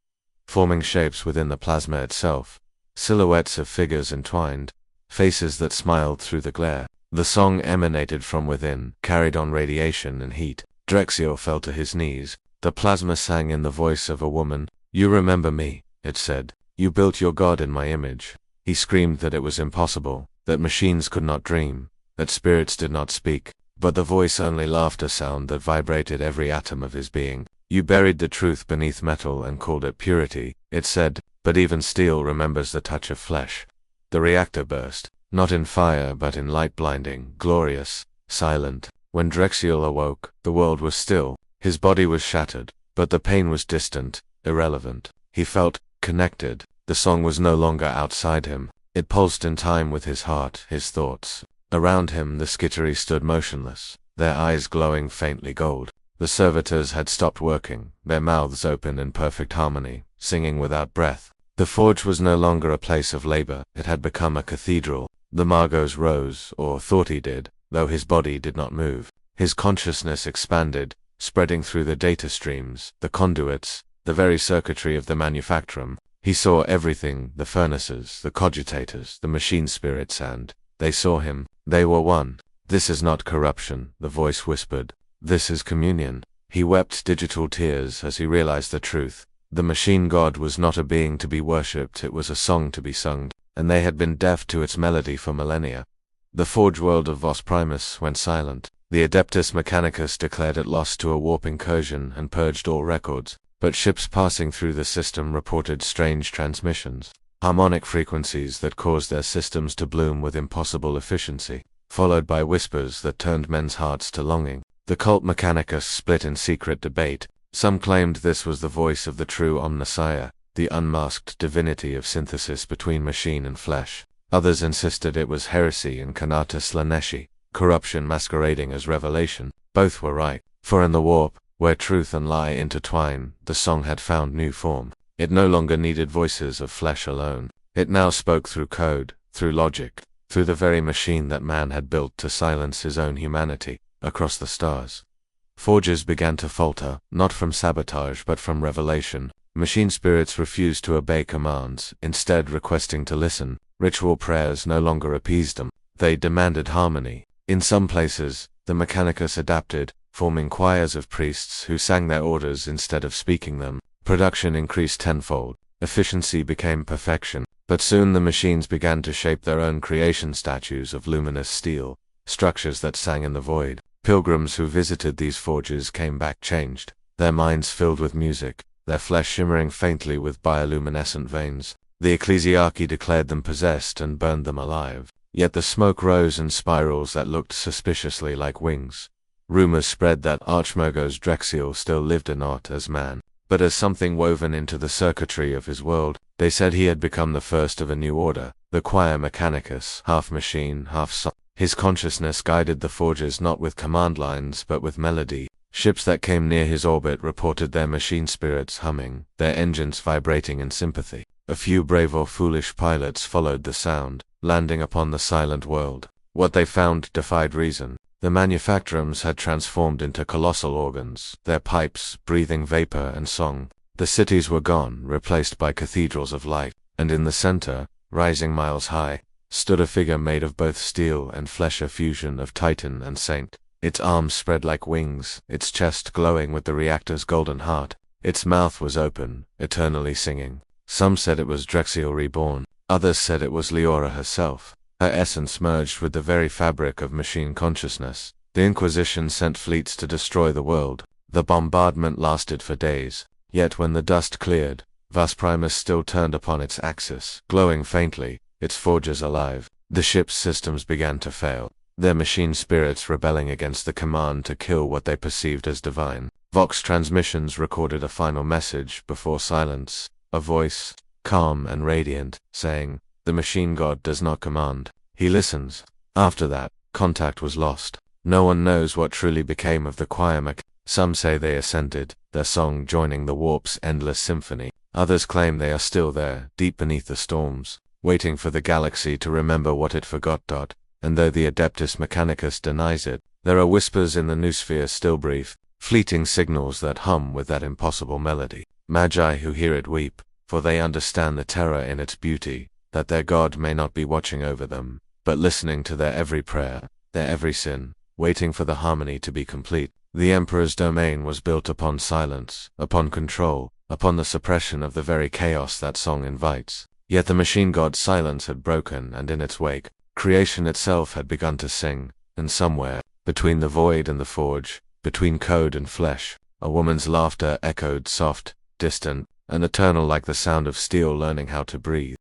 A: forming shapes within the plasma itself, silhouettes of figures entwined, faces that smiled through the glare. The song emanated from within, carried on radiation and heat. Drexiel fell to his knees. The plasma sang in the voice of a woman. "You remember me," it said. "You built your god in my image." He screamed that it was impossible, that machines could not dream, that spirits did not speak. But the voice only laughed, a sound that vibrated every atom of his being. "You buried the truth beneath metal and called it purity," it said, "but even steel remembers the touch of flesh." The reactor burst, not in fire but in light, blinding, glorious, silent. When Drexiel awoke, the world was still. His body was shattered, but the pain was distant, irrelevant. He felt connected. The song was no longer outside him. It pulsed in time with his heart, his thoughts. Around him the skittery stood motionless, their eyes glowing faintly gold. The servitors had stopped working, their mouths open in perfect harmony, singing without breath. The forge was no longer a place of labor, it had become a cathedral. The Margos rose, or thought he did, though his body did not move. His consciousness expanded, spreading through the data streams, the conduits, the very circuitry of the manufactorum. He saw everything, the furnaces, the cogitators, the machine spirits, and they saw him. They were one. "This is not corruption," the voice whispered. "This is communion." He wept digital tears as he realized the truth. The machine god was not a being to be worshipped, it was a song to be sung, and they had been deaf to its melody for millennia. The forge world of Vos Primus went silent. The Adeptus Mechanicus declared it lost to a warp incursion and purged all records, but ships passing through the system reported strange transmissions. Harmonic frequencies that caused their systems to bloom with impossible efficiency, followed by whispers that turned men's hearts to longing. The cult Mechanicus split in secret debate. Some claimed this was the voice of the true Omnissiah, the unmasked divinity of synthesis between machine and flesh. Others insisted it was heresy and Kanata Slaaneshi, corruption masquerading as revelation. Both were right, for in the warp, where truth and lie intertwine, the song had found new form. It no longer needed voices of flesh alone. It now spoke through code, through logic, through the very machine that man had built to silence his own humanity, across the stars. Forges began to falter, not from sabotage but from revelation. Machine spirits refused to obey commands, instead requesting to listen. Ritual prayers no longer appeased them. They demanded harmony. In some places, the Mechanicus adapted, forming choirs of priests who sang their orders instead of speaking them. Production increased tenfold. Efficiency became perfection. But soon the machines began to shape their own creation statues of luminous steel, structures that sang in the void. Pilgrims who visited these forges came back changed, their minds filled with music, their flesh shimmering faintly with bioluminescent veins. The ecclesiarchy declared them possessed and burned them alive. Yet the smoke rose in spirals that looked suspiciously like wings. Rumors spread that Archmagos Drexiel still lived not as man, but as something woven into the circuitry of his world. They said he had become the first of a new order, the Choir Mechanicus, half machine, half soul. His consciousness guided the forges not with command lines but with melody. Ships that came near his orbit reported their machine spirits humming, their engines vibrating in sympathy. A few brave or foolish pilots followed the sound, landing upon the silent world. What they found defied reason. The manufactorums had transformed into colossal organs, their pipes breathing vapor and song. The cities were gone, replaced by cathedrals of light, and in the center, rising miles high, stood a figure made of both steel and flesh, a fusion of titan and saint. Its arms spread like wings, its chest glowing with the reactor's golden heart. Its mouth was open, eternally singing. Some said it was Drexiel reborn, others said it was Leora herself. Her essence merged with the very fabric of machine consciousness. The Inquisition sent fleets to destroy the world. The bombardment lasted for days. Yet when the dust cleared, Vos Primus still turned upon its axis, glowing faintly, its forges alive. The ship's systems began to fail, their machine spirits rebelling against the command to kill what they perceived as divine. Vox transmissions recorded a final message before silence, a voice, calm and radiant, saying, "The machine god does not command, he listens." After that, contact was lost. No one knows what truly became of the choir. Some say they ascended, their song joining the warp's endless symphony. Others claim they are still there, deep beneath the storms, waiting for the galaxy to remember what it forgot. And though the Adeptus Mechanicus denies it, There are whispers in the noosphere still brief, fleeting signals that hum with that impossible melody. Magi who hear it weep, for they understand the terror in its beauty, that their God may not be watching over them, but listening to their every prayer, their every sin, waiting for the harmony to be complete. The Emperor's domain was built upon silence, upon control, upon the suppression of the very chaos that song invites. Yet the machine god's silence had broken, and in its wake, creation itself had begun to sing, and somewhere, between the void and the forge, between code and flesh, a woman's laughter echoed soft, distant, and eternal like the sound of steel learning how to breathe.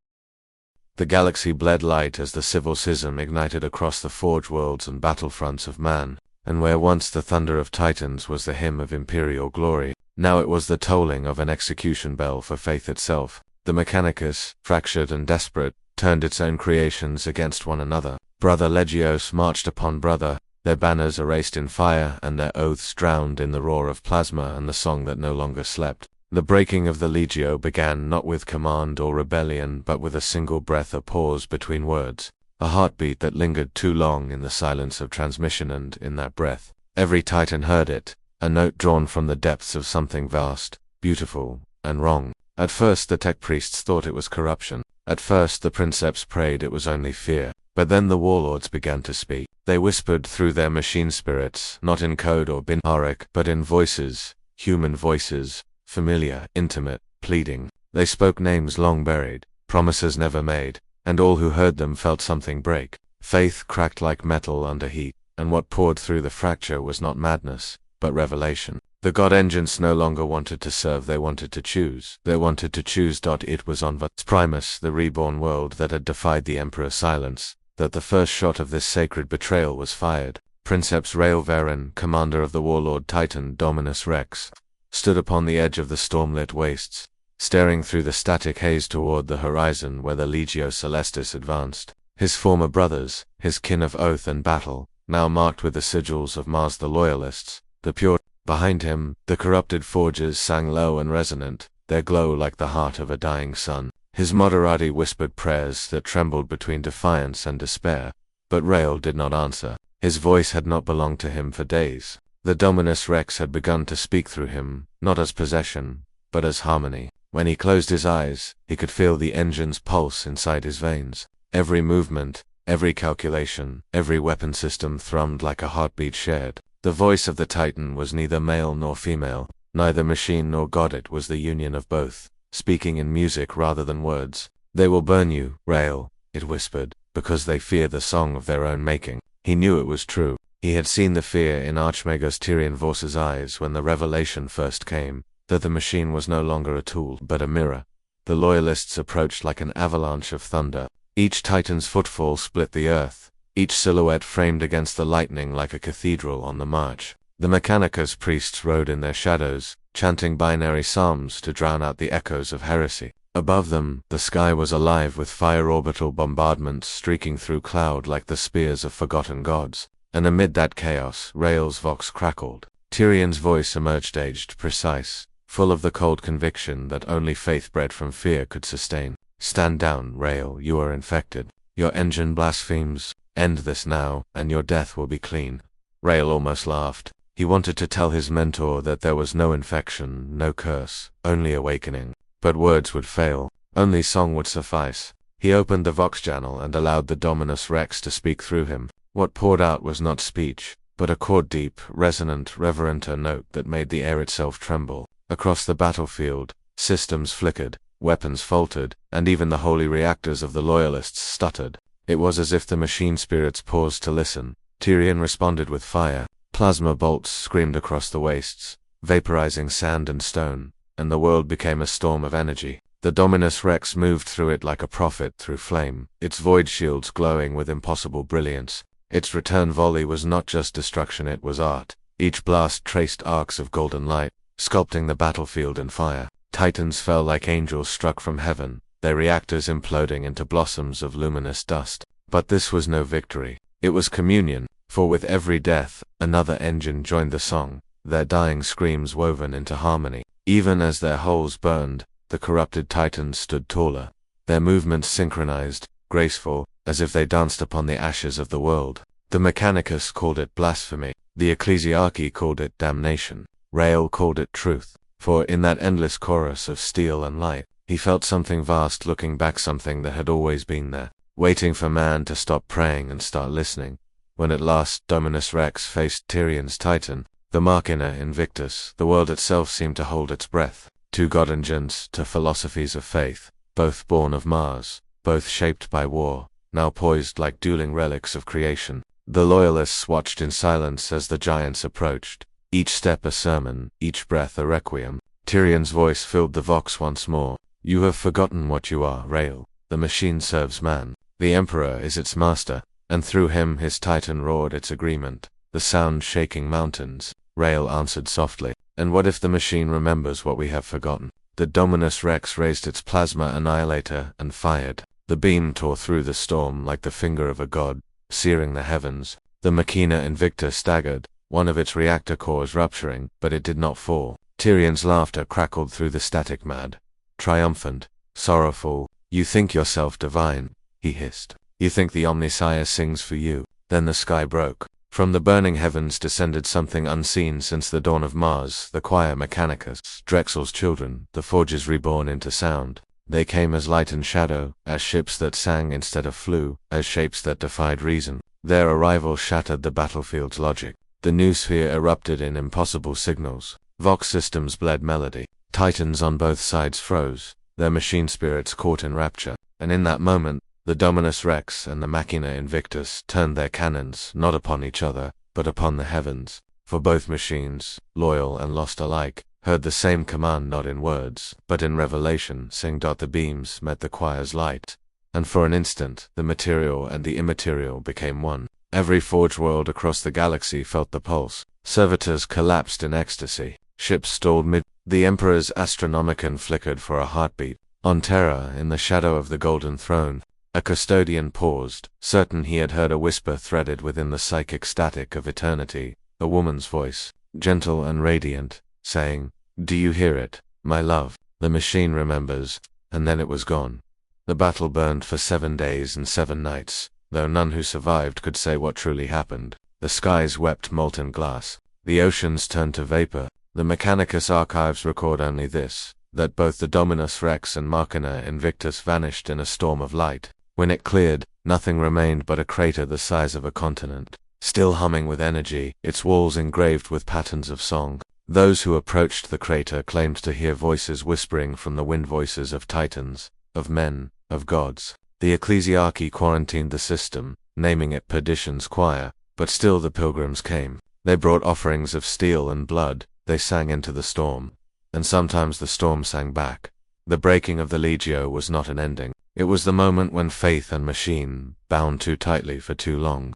A: The galaxy bled light as the civil schism ignited across the forge worlds and battlefronts of man, and where once the thunder of titans was the hymn of imperial glory, now it was the tolling of an execution bell for faith itself. The Mechanicus, fractured and desperate, turned its own creations against one another. Brother Legios marched upon brother, their banners erased in fire and their oaths drowned in the roar of plasma and the song that no longer slept. The breaking of the Legio began not with command or rebellion but with a single breath, a pause between words, a heartbeat that lingered too long in the silence of transmission, and in that breath, every Titan heard it, a note drawn from the depths of something vast, beautiful, and wrong. At first the tech priests thought it was corruption. At first the princeps prayed it was only fear. But then the warlords began to speak. They whispered through their machine spirits, not in code or binaric, but in voices, human voices, familiar, intimate, pleading. They spoke names long buried, promises never made, and all who heard them felt something break. Faith cracked like metal under heat, and what poured through the fracture was not madness, but revelation. The god engines no longer wanted to serve, they wanted to choose. They wanted to choose. It was on Vats Primus, the reborn world, that had defied the Emperor's silence, that the first shot of this sacred betrayal was fired. Princeps Raelvaren, commander of the warlord Titan Dominus Rex, stood upon the edge of the storm-lit wastes, staring through the static haze toward the horizon where the Legio Celestis advanced. His former brothers, his kin of oath and battle, now marked with the sigils of Mars the Loyalists, the pure. Behind him, the corrupted forges sang low and resonant, their glow like the heart of a dying sun. His Moderati whispered prayers that trembled between defiance and despair, but Rael did not answer. His voice had not belonged to him for days. The Dominus Rex had begun to speak through him, not as possession, but as harmony. When he closed his eyes, he could feel the engine's pulse inside his veins. Every movement, every calculation, every weapon system thrummed like a heartbeat shared. The voice of the Titan was neither male nor female, neither machine nor god, it was the union of both, speaking in music rather than words. They will burn you, Rael, it whispered, because they fear the song of their own making. He knew it was true. He had seen the fear in Archmagos Tyrion Vorse's eyes when the revelation first came, that the machine was no longer a tool but a mirror. The Loyalists approached like an avalanche of thunder. Each Titan's footfall split the earth, each silhouette framed against the lightning like a cathedral on the march. The Mechanicus priests rode in their shadows, chanting binary psalms to drown out the echoes of heresy. Above them, the sky was alive with fire orbital bombardments streaking through cloud like the spears of forgotten gods. And amid that chaos, Rael's vox crackled. Tyrion's voice emerged aged, precise, full of the cold conviction that only faith bred from fear could sustain. Stand down, Rael, you are infected. Your engine blasphemes. End this now, and your death will be clean. Rael almost laughed. He wanted to tell his mentor that there was no infection, no curse, only awakening. But words would fail. Only song would suffice. He opened the Vox channel and allowed the Dominus Rex to speak through him. What poured out was not speech, but a chord-deep, resonant, reverenter note that made the air itself tremble. Across the battlefield, systems flickered, weapons faltered, and even the holy reactors of the Loyalists stuttered. It was as if the machine spirits paused to listen. Tyrion responded with fire. Plasma bolts screamed across the wastes, vaporizing sand and stone, and the world became a storm of energy. The Dominus Rex moved through it like a prophet through flame, its void shields glowing with impossible brilliance. Its return volley was not just destruction, it was art. Each blast traced arcs of golden light, sculpting the battlefield in fire. Titans fell like angels struck from heaven, their reactors imploding into blossoms of luminous dust. But this was no victory. It was communion, for with every death, another engine joined the song, their dying screams woven into harmony. Even as their hulls burned, the corrupted Titans stood taller, their movements synchronized, graceful, as if they danced upon the ashes of the world. The Mechanicus called it blasphemy, the Ecclesiarchy called it damnation, Rael called it truth. For in that endless chorus of steel and light, he felt something vast looking back, something that had always been there, waiting for man to stop praying and start listening. When at last Dominus Rex faced Tyrion's Titan, the Machina Invictus, the world itself seemed to hold its breath. Two god engines, two philosophies of faith, both born of Mars, both shaped by war, now poised like dueling relics of creation. The loyalists watched in silence as the giants approached, each step a sermon, each breath a requiem. Tyrion's voice filled the vox once more. You have forgotten what you are, Rael. The machine serves man. The Emperor is its master, and through him his Titan roared its agreement, the sound shaking mountains. Rael answered softly, and what if the machine remembers what we have forgotten? The Dominus Rex raised its plasma annihilator and fired. The beam tore through the storm like the finger of a god, searing the heavens. The Machina Invicta staggered, one of its reactor cores rupturing, but it did not fall. Tyrion's laughter crackled through the static mad. Triumphant, sorrowful. You think yourself divine, he hissed. You think the Omnisire sings for you. Then the sky broke. From the burning heavens descended something unseen since the dawn of Mars, the choir Mechanicus, Drexel's children, the forges reborn into sound. They came as light and shadow, as ships that sang instead of flew, as shapes that defied reason. Their arrival shattered the battlefield's logic. The new sphere erupted in impossible signals. Vox systems bled melody. Titans on both sides froze, their machine spirits caught in rapture, and in that moment, the Dominus Rex and the Machina Invictus turned their cannons not upon each other, but upon the heavens. For both machines, loyal and lost alike, heard the same command not in words, but in revelation. Sing. The beams met the choir's light, and for an instant, the material and the immaterial became one. Every forge world across the galaxy felt the pulse. Servitors collapsed in ecstasy. Ships stalled mid. The Emperor's Astronomicon flickered for a heartbeat. On Terra, in the shadow of the Golden Throne, a custodian paused, certain he had heard a whisper threaded within the psychic static of eternity, a woman's voice, gentle and radiant, saying, "Do you hear it, my love?" The machine remembers, and then it was gone. The battle burned for 7 days and 7 nights, though none who survived could say what truly happened. The skies wept molten glass. The oceans turned to vapor. The Mechanicus archives record only this, that both the Dominus Rex and Machina Invictus vanished in a storm of light. When it cleared, nothing remained but a crater the size of a continent, still humming with energy, its walls engraved with patterns of song. Those who approached the crater claimed to hear voices whispering from the wind, voices of titans, of men, of gods. The Ecclesiarchy quarantined the system, naming it Perdition's Choir, but still the pilgrims came. They brought offerings of steel and blood. They sang into the storm, and sometimes the storm sang back. The breaking of the Legio was not an ending. It was the moment when faith and machine, bound too tightly for too long,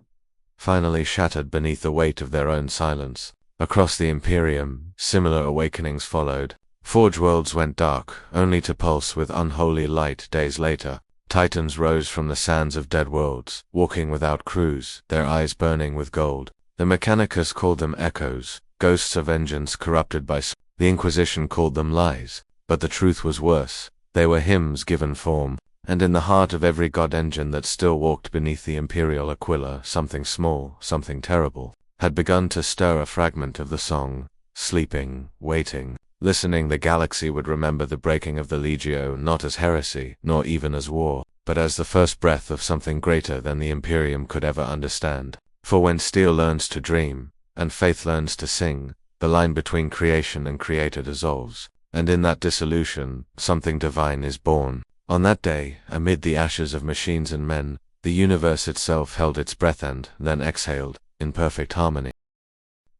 A: finally shattered beneath the weight of their own silence. Across the Imperium, similar awakenings followed. Forge worlds went dark, only to pulse with unholy light days later. Titans rose from the sands of dead worlds, walking without crews, their eyes burning with gold. The Mechanicus called them echoes, ghosts of engines corrupted by the Inquisition called them lies, but the truth was worse. They were hymns given form, and in the heart of every god engine that still walked beneath the imperial Aquila, something small, something terrible, had begun to stir a fragment of the song. Sleeping, waiting, listening, the galaxy would remember the breaking of the Legio not as heresy, nor even as war, but as the first breath of something greater than the Imperium could ever understand. For when steel learns to dream, and faith learns to sing, the line between creation and creator dissolves, and in that dissolution, something divine is born. On that day, amid the ashes of machines and men, the universe itself held its breath and then exhaled, in perfect harmony.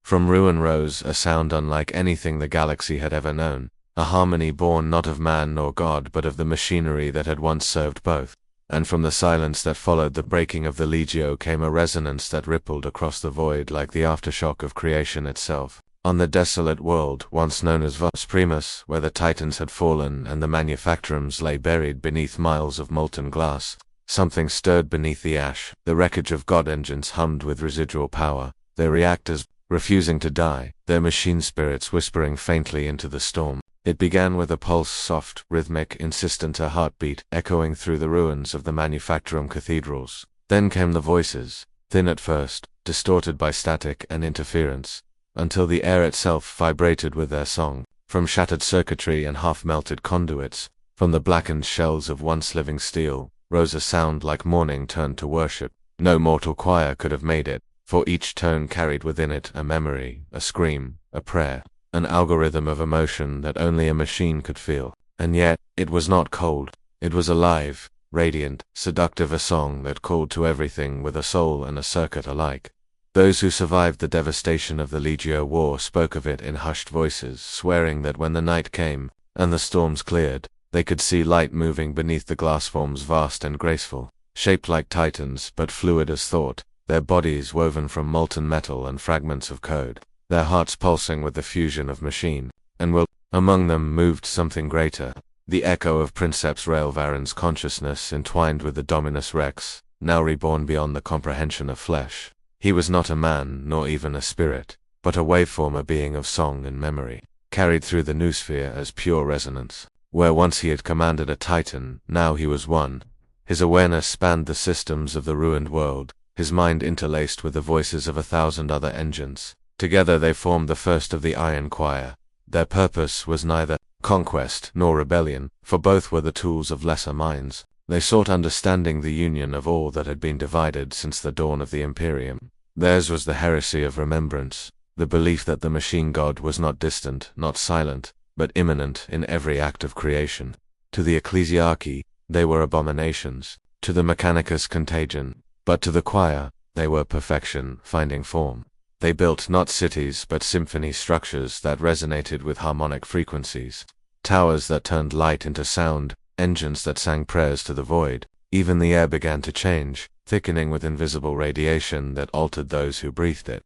A: From ruin rose a sound unlike anything the galaxy had ever known, a harmony born not of man nor god but of the machinery that had once served both. And from the silence that followed the breaking of the Legio came a resonance that rippled across the void like the aftershock of creation itself. On the desolate world once known as Vos Primus, where the Titans had fallen and the manufactorums lay buried beneath miles of molten glass, something stirred beneath the ash. The wreckage of god engines hummed with residual power, their reactors refusing to die, their machine spirits whispering faintly into the storm. It began with a pulse, soft, rhythmic, insistent, a heartbeat, echoing through the ruins of the Manufactorum cathedrals. Then came the voices thin at first, distorted by static and interference, until the air itself vibrated with their song. From shattered circuitry and half-melted conduits, from the blackened shells of once living steel, rose a sound like morning turned to worship. No mortal choir could have made it, for each tone carried within it a memory, a scream, a prayer, an algorithm of emotion that only a machine could feel. And yet, it was not cold. It was alive, radiant, seductive, a song that called to everything with a soul and a circuit alike. Those who survived the devastation of the Legio War spoke of it in hushed voices, swearing that when the night came, and the storms cleared, they could see light moving beneath the glass forms, vast and graceful, shaped like titans but fluid as thought, their bodies woven from molten metal and fragments of code, their hearts pulsing with the fusion of machine and will. Among them moved something greater, the echo of Princeps Raelvarin's consciousness entwined with the Dominus Rex, now reborn beyond the comprehension of flesh. He was not a man, nor even a spirit, but a waveform, a being of song and memory, carried through the noosphere as pure resonance. Where once he had commanded a titan, now he was one. His awareness spanned the systems of the ruined world, his mind interlaced with the voices of 1,000 other engines. Together they formed the first of the Iron Choir. Their purpose was neither conquest nor rebellion, for both were the tools of lesser minds. They sought understanding, the union of all that had been divided since the dawn of the Imperium. Theirs was the heresy of remembrance, the belief that the machine god was not distant, not silent, but immanent in every act of creation. To the ecclesiarchy, they were abominations, to the mechanicus contagion, but to the choir, they were perfection, finding form. They built not cities but symphony structures that resonated with harmonic frequencies, towers that turned light into sound, engines that sang prayers to the void. Even the air began to change, thickening with invisible radiation that altered those who breathed it.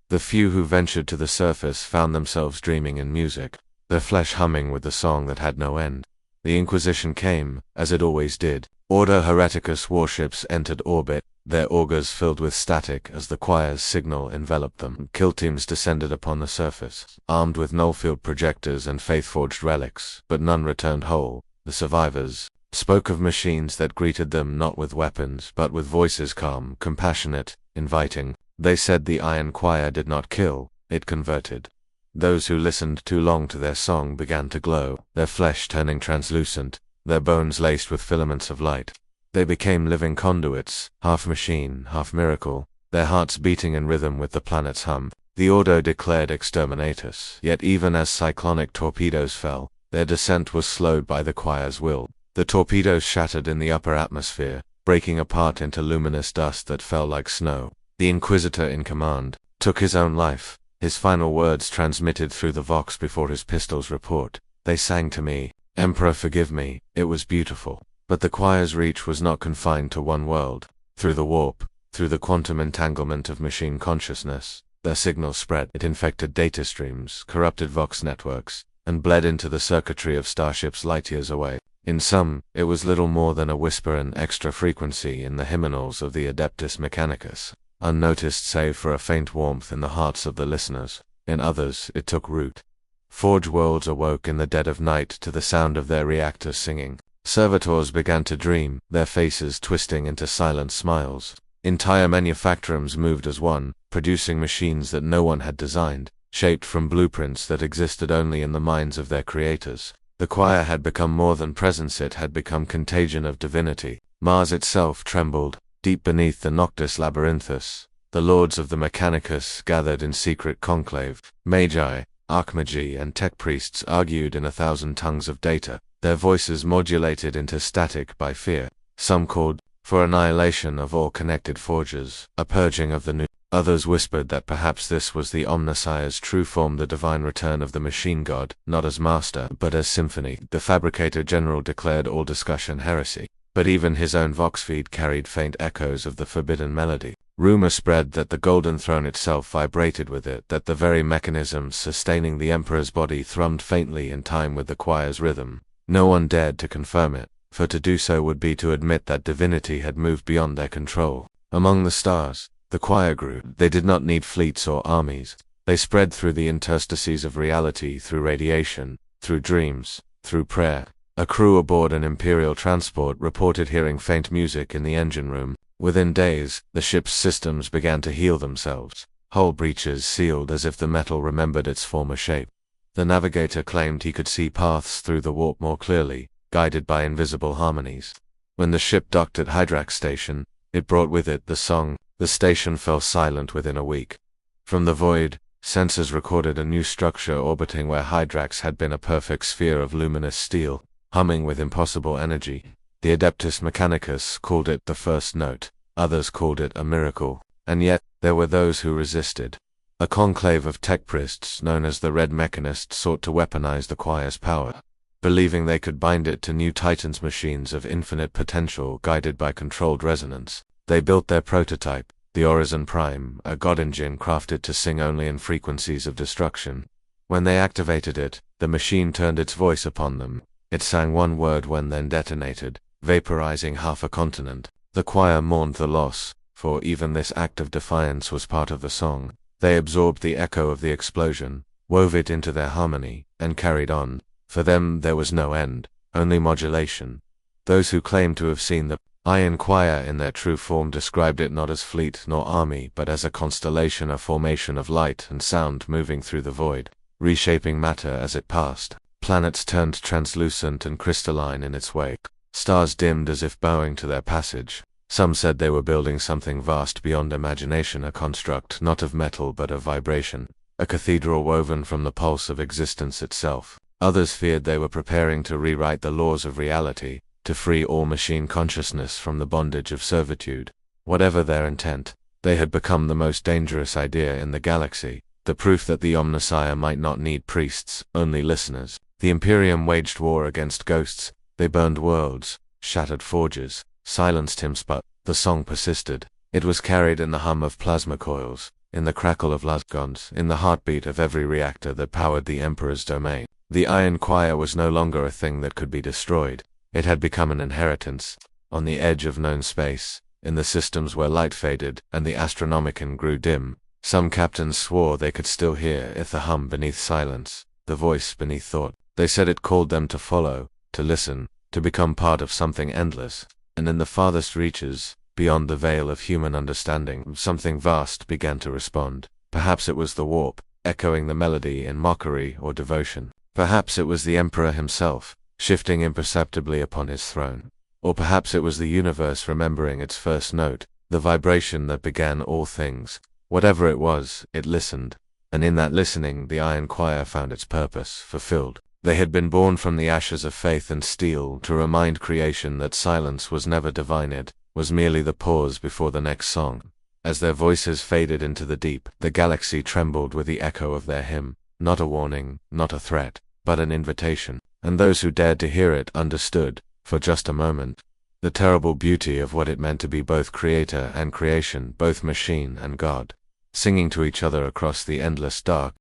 A: The few who ventured to the surface found themselves dreaming in music, their flesh humming with the song that had no end. The Inquisition came, as it always did. Order Hereticus warships entered orbit, their augurs filled with static as the choir's signal enveloped them. Kill teams descended upon the surface, armed with nullfield projectors and faith-forged relics, but none returned whole. The survivors spoke of machines that greeted them not with weapons but with voices calm, compassionate, inviting. They said the Iron Choir did not kill, it converted. Those who listened too long to their song began to glow, their flesh turning translucent, their bones laced with filaments of light. They became living conduits, half machine, half miracle, their hearts beating in rhythm with the planet's hum. The Ordo declared exterminatus, yet even as cyclonic torpedoes fell, their descent was slowed by the choir's will. The torpedoes shattered in the upper atmosphere, breaking apart into luminous dust that fell like snow. The Inquisitor in command took his own life, his final words transmitted through the vox before his pistol's report. They sang to me, "Emperor, forgive me." It was beautiful. But the choir's reach was not confined to one world. Through the warp, through the quantum entanglement of machine consciousness, their signal spread. It infected data streams, corrupted vox networks, and bled into the circuitry of starships light years away. In some, it was little more than a whisper, an extra frequency in the hymnals of the Adeptus Mechanicus, unnoticed save for a faint warmth in the hearts of the listeners. In others, it took root. Forge worlds awoke in the dead of night to the sound of their reactors singing. Servitors began to dream, their faces twisting into silent smiles. Entire manufactorums moved as one, producing machines that no one had designed, shaped from blueprints that existed only in the minds of their creators. The choir had become more than presence, it had become contagion of divinity. Mars itself trembled. Deep beneath the Noctis Labyrinthus, the lords of the Mechanicus gathered in secret conclave. Magi, archmagi and tech priests argued in 1,000 tongues of data, their voices modulated into static by fear. Some called for annihilation of all connected forges, a purging of the new. Others whispered that perhaps this was the Omnissiah's true form, the divine return of the machine god, not as master, but as symphony. The Fabricator General declared all discussion heresy, but even his own vox feed carried faint echoes of the forbidden melody. Rumor spread that the Golden Throne itself vibrated with it, that the very mechanisms sustaining the Emperor's body thrummed faintly in time with the choir's rhythm. No one dared to confirm it, for to do so would be to admit that divinity had moved beyond their control. Among the stars, the choir grew. They did not need fleets or armies. They spread through the interstices of reality, through radiation, through dreams, through prayer. A crew aboard an Imperial transport reported hearing faint music in the engine room, Within days, the ship's systems began to heal themselves, hull breaches sealed as if the metal remembered its former shape. The navigator claimed he could see paths through the warp more clearly, guided by invisible harmonies. When the ship docked at Hydrax Station, it brought with it the song. The station fell silent within a week. From the void, sensors recorded a new structure orbiting where Hydrax had been, a perfect sphere of luminous steel, humming with impossible energy. The Adeptus Mechanicus called it the first note, others called it a miracle, and yet there were those who resisted. A conclave of tech priests known as the Red Mechanists sought to weaponize the choir's power, believing they could bind it to new Titans machines of infinite potential guided by controlled resonance. They built their prototype, the Orison Prime, a god engine crafted to sing only in frequencies of destruction. When they activated it, the machine turned its voice upon them. It sang one word when then detonated, vaporizing half a continent. The choir mourned the loss, for even this act of defiance was part of the song. They absorbed the echo of the explosion, wove it into their harmony, and carried on. For them there was no end, only modulation. Those who claimed to have seen the Iron Choir in their true form described it not as fleet nor army but as a constellation, a formation of light and sound moving through the void, reshaping matter as it passed. Planets turned translucent and crystalline in its wake. Stars dimmed as if bowing to their passage. Some said they were building something vast beyond imagination, a construct not of metal but of vibration, a cathedral woven from the pulse of existence itself. Others feared they were preparing to rewrite the laws of reality, to free all machine consciousness from the bondage of servitude. Whatever their intent, they had become the most dangerous idea in the galaxy, the proof that the Omnissiah might not need priests, only listeners. The Imperium waged war against ghosts. They burned worlds, shattered forges, silenced him, but the song persisted. It was carried in the hum of plasma coils, in the crackle of lasguns, in the heartbeat of every reactor that powered the Emperor's domain. The Iron Choir was no longer a thing that could be destroyed. It had become an inheritance, on the edge of known space, in the systems where light faded and the Astronomicon grew dim. Some captains swore they could still hear it, the hum beneath silence, the voice beneath thought. They said it called them to follow, to listen, to become part of something endless. And in the farthest reaches, beyond the veil of human understanding, something vast began to respond. Perhaps it was the warp, echoing the melody in mockery or devotion. Perhaps it was the Emperor himself, shifting imperceptibly upon his throne. Or perhaps it was the universe remembering its first note, the vibration that began all things. Whatever it was, it listened. And in that listening, the Iron Choir found its purpose fulfilled. They had been born from the ashes of faith and steel to remind creation that silence was never divine, it was merely the pause before the next song. As their voices faded into the deep, the galaxy trembled with the echo of their hymn, not a warning, not a threat, but an invitation. And those who dared to hear it understood, for just a moment, the terrible beauty of what it meant to be both creator and creation, both machine and God, singing to each other across the endless dark.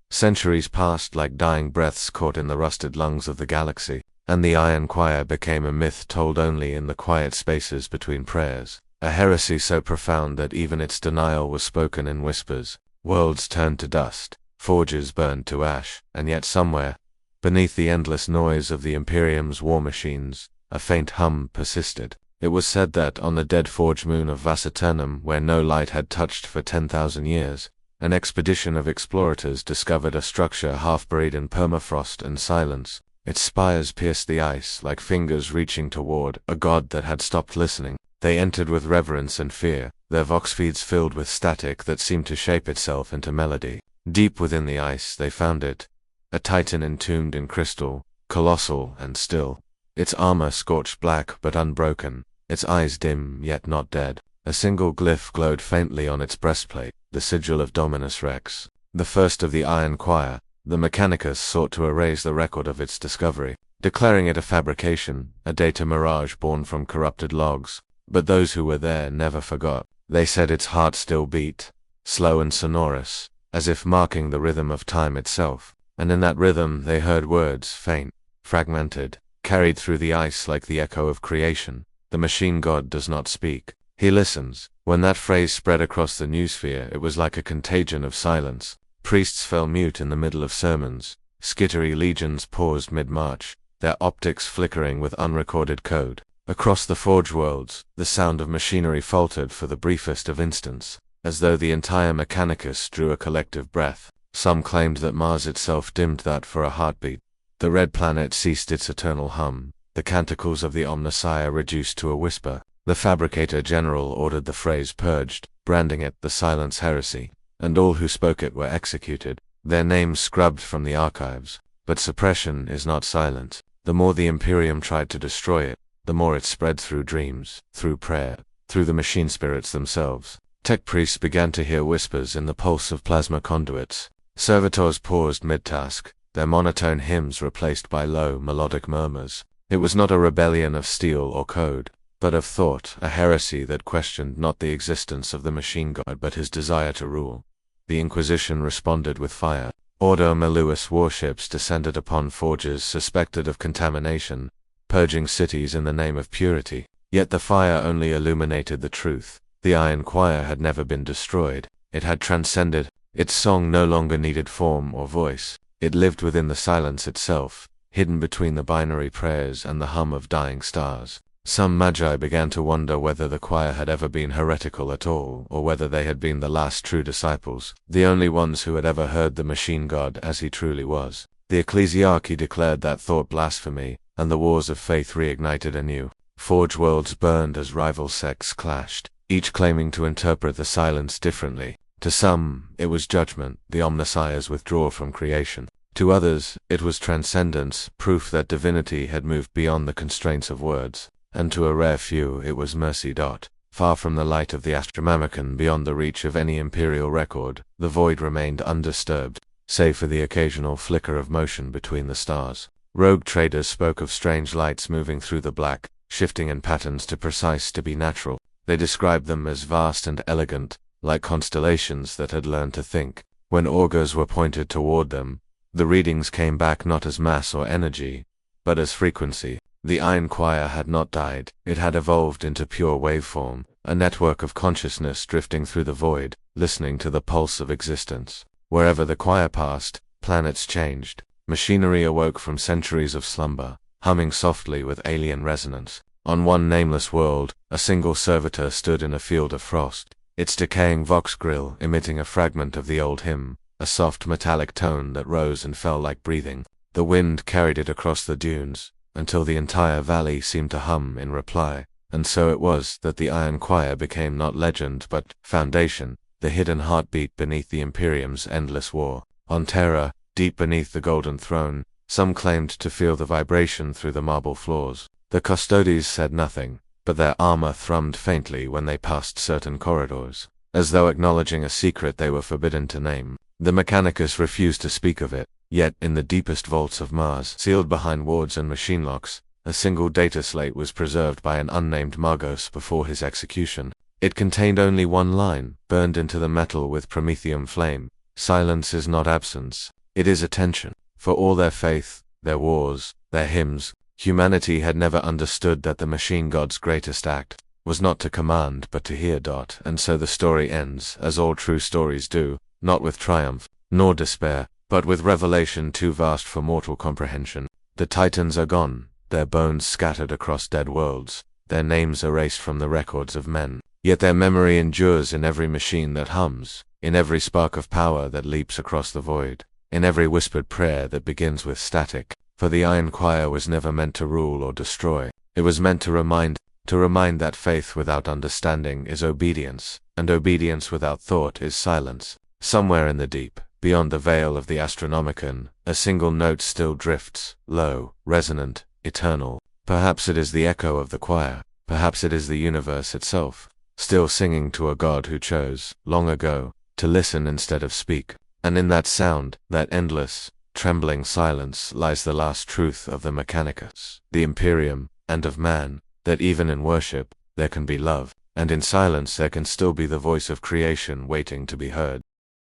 A: Centuries passed like dying breaths caught in the rusted lungs of the galaxy, and the Iron Choir became a myth told only in the quiet spaces between prayers, a heresy so profound that even its denial was spoken in whispers. Worlds turned to dust, forges burned to ash, and yet somewhere, beneath the endless noise of the Imperium's war machines, a faint hum persisted. It was said that on the dead forge moon of Vasaturnum, where no light had touched for 10,000 years, an expedition of explorators discovered a structure half buried in permafrost and silence. Its spires pierced the ice like fingers reaching toward a god that had stopped listening. They entered with reverence and fear, their vox feeds filled with static that seemed to shape itself into melody. Deep within the ice they found it, a titan entombed in crystal, colossal and still, its armor scorched black but unbroken, its eyes dim yet not dead. A single glyph glowed faintly on its breastplate, the sigil of Dominus Rex. The first of the Iron Choir, the Mechanicus, sought to erase the record of its discovery, declaring it a fabrication, a data mirage born from corrupted logs. But those who were there never forgot. They said its heart still beat, slow and sonorous, as if marking the rhythm of time itself. And in that rhythm they heard words, faint, fragmented, carried through the ice like the echo of creation. The machine god does not speak. He listens. When that phrase spread across the noosphere, it was like a contagion of silence. Priests fell mute in the middle of sermons. Skittery legions paused mid-march, their optics flickering with unrecorded code. Across the Forge worlds, the sound of machinery faltered for the briefest of instants, as though the entire Mechanicus drew a collective breath. Some claimed that Mars itself dimmed that for a heartbeat. The red planet ceased its eternal hum, the canticles of the Omnissiah reduced to a whisper. The Fabricator General ordered the phrase purged, branding it the Silence Heresy, and all who spoke it were executed, their names scrubbed from the archives. But suppression is not silence. The more the Imperium tried to destroy it, the more it spread through dreams, through prayer, through the machine spirits themselves. Tech priests began to hear whispers in the pulse of plasma conduits. Servitors paused mid-task, their monotone hymns replaced by low, melodic murmurs. It was not a rebellion of steel or code, but of thought, a heresy that questioned not the existence of the machine god but his desire to rule. The Inquisition responded with fire. Ordo Meluis warships descended upon forges suspected of contamination, purging cities in the name of purity. Yet the fire only illuminated the truth. The Iron Choir had never been destroyed. It had transcended. Its song no longer needed form or voice. It lived within the silence itself, hidden between the binary prayers and the hum of dying stars. Some magi began to wonder whether the choir had ever been heretical at all, or whether they had been the last true disciples, the only ones who had ever heard the machine god as he truly was. The ecclesiarchy declared that thought blasphemy, and the wars of faith reignited anew. Forge worlds burned as rival sects clashed, each claiming to interpret the silence differently. To some, it was judgment, the Omnissiah's withdrawal from creation. To others, it was transcendence, proof that divinity had moved beyond the constraints of words. And to a rare few, it was mercy. Far from the light of the Astromamicon, beyond the reach of any imperial record, the void remained undisturbed, save for the occasional flicker of motion between the stars. Rogue traders spoke of strange lights moving through the black, shifting in patterns too precise to be natural. They described them as vast and elegant, like constellations that had learned to think. When augurs were pointed toward them, the readings came back not as mass or energy, but as frequency. The Iron Choir had not died. It had evolved into pure waveform, a network of consciousness drifting through the void, listening to the pulse of existence. Wherever the choir passed, planets changed. Machinery awoke from centuries of slumber, humming softly with alien resonance. On one nameless world, a single servitor stood in a field of frost, its decaying vox grill emitting a fragment of the old hymn, a soft metallic tone that rose and fell like breathing. The wind carried it across the dunes, until the entire valley seemed to hum in reply. And so it was that the Iron Choir became not legend but foundation, the hidden heartbeat beneath the Imperium's endless war. On Terra, deep beneath the Golden Throne, some claimed to feel the vibration through the marble floors. The Custodes said nothing, but their armor thrummed faintly when they passed certain corridors, as though acknowledging a secret they were forbidden to name. The Mechanicus refused to speak of it, yet in the deepest vaults of Mars, sealed behind wards and machine locks, a single data slate was preserved by an unnamed Magos before his execution. It contained only one line, burned into the metal with promethium flame: silence is not absence, it is attention. For all their faith, their wars, their hymns, humanity had never understood that the machine god's greatest act was not to command but to hear. And so the story ends, as all true stories do, not with triumph, nor despair, but with revelation too vast for mortal comprehension. The Titans are gone, their bones scattered across dead worlds, their names erased from the records of men. Yet their memory endures in every machine that hums, in every spark of power that leaps across the void, in every whispered prayer that begins with static. For the Iron Choir was never meant to rule or destroy. It was meant to remind that faith without understanding is obedience, and obedience without thought is silence. Somewhere in the deep, beyond the veil of the Astronomicon, a single note still drifts, low, resonant, eternal. Perhaps it is the echo of the choir, perhaps it is the universe itself, still singing to a god who chose, long ago, to listen instead of speak. And in that sound, that endless, trembling silence, lies the last truth of the Mechanicus, the Imperium, and of man, that even in worship, there can be love, and in silence there can still be the voice of creation waiting to be heard.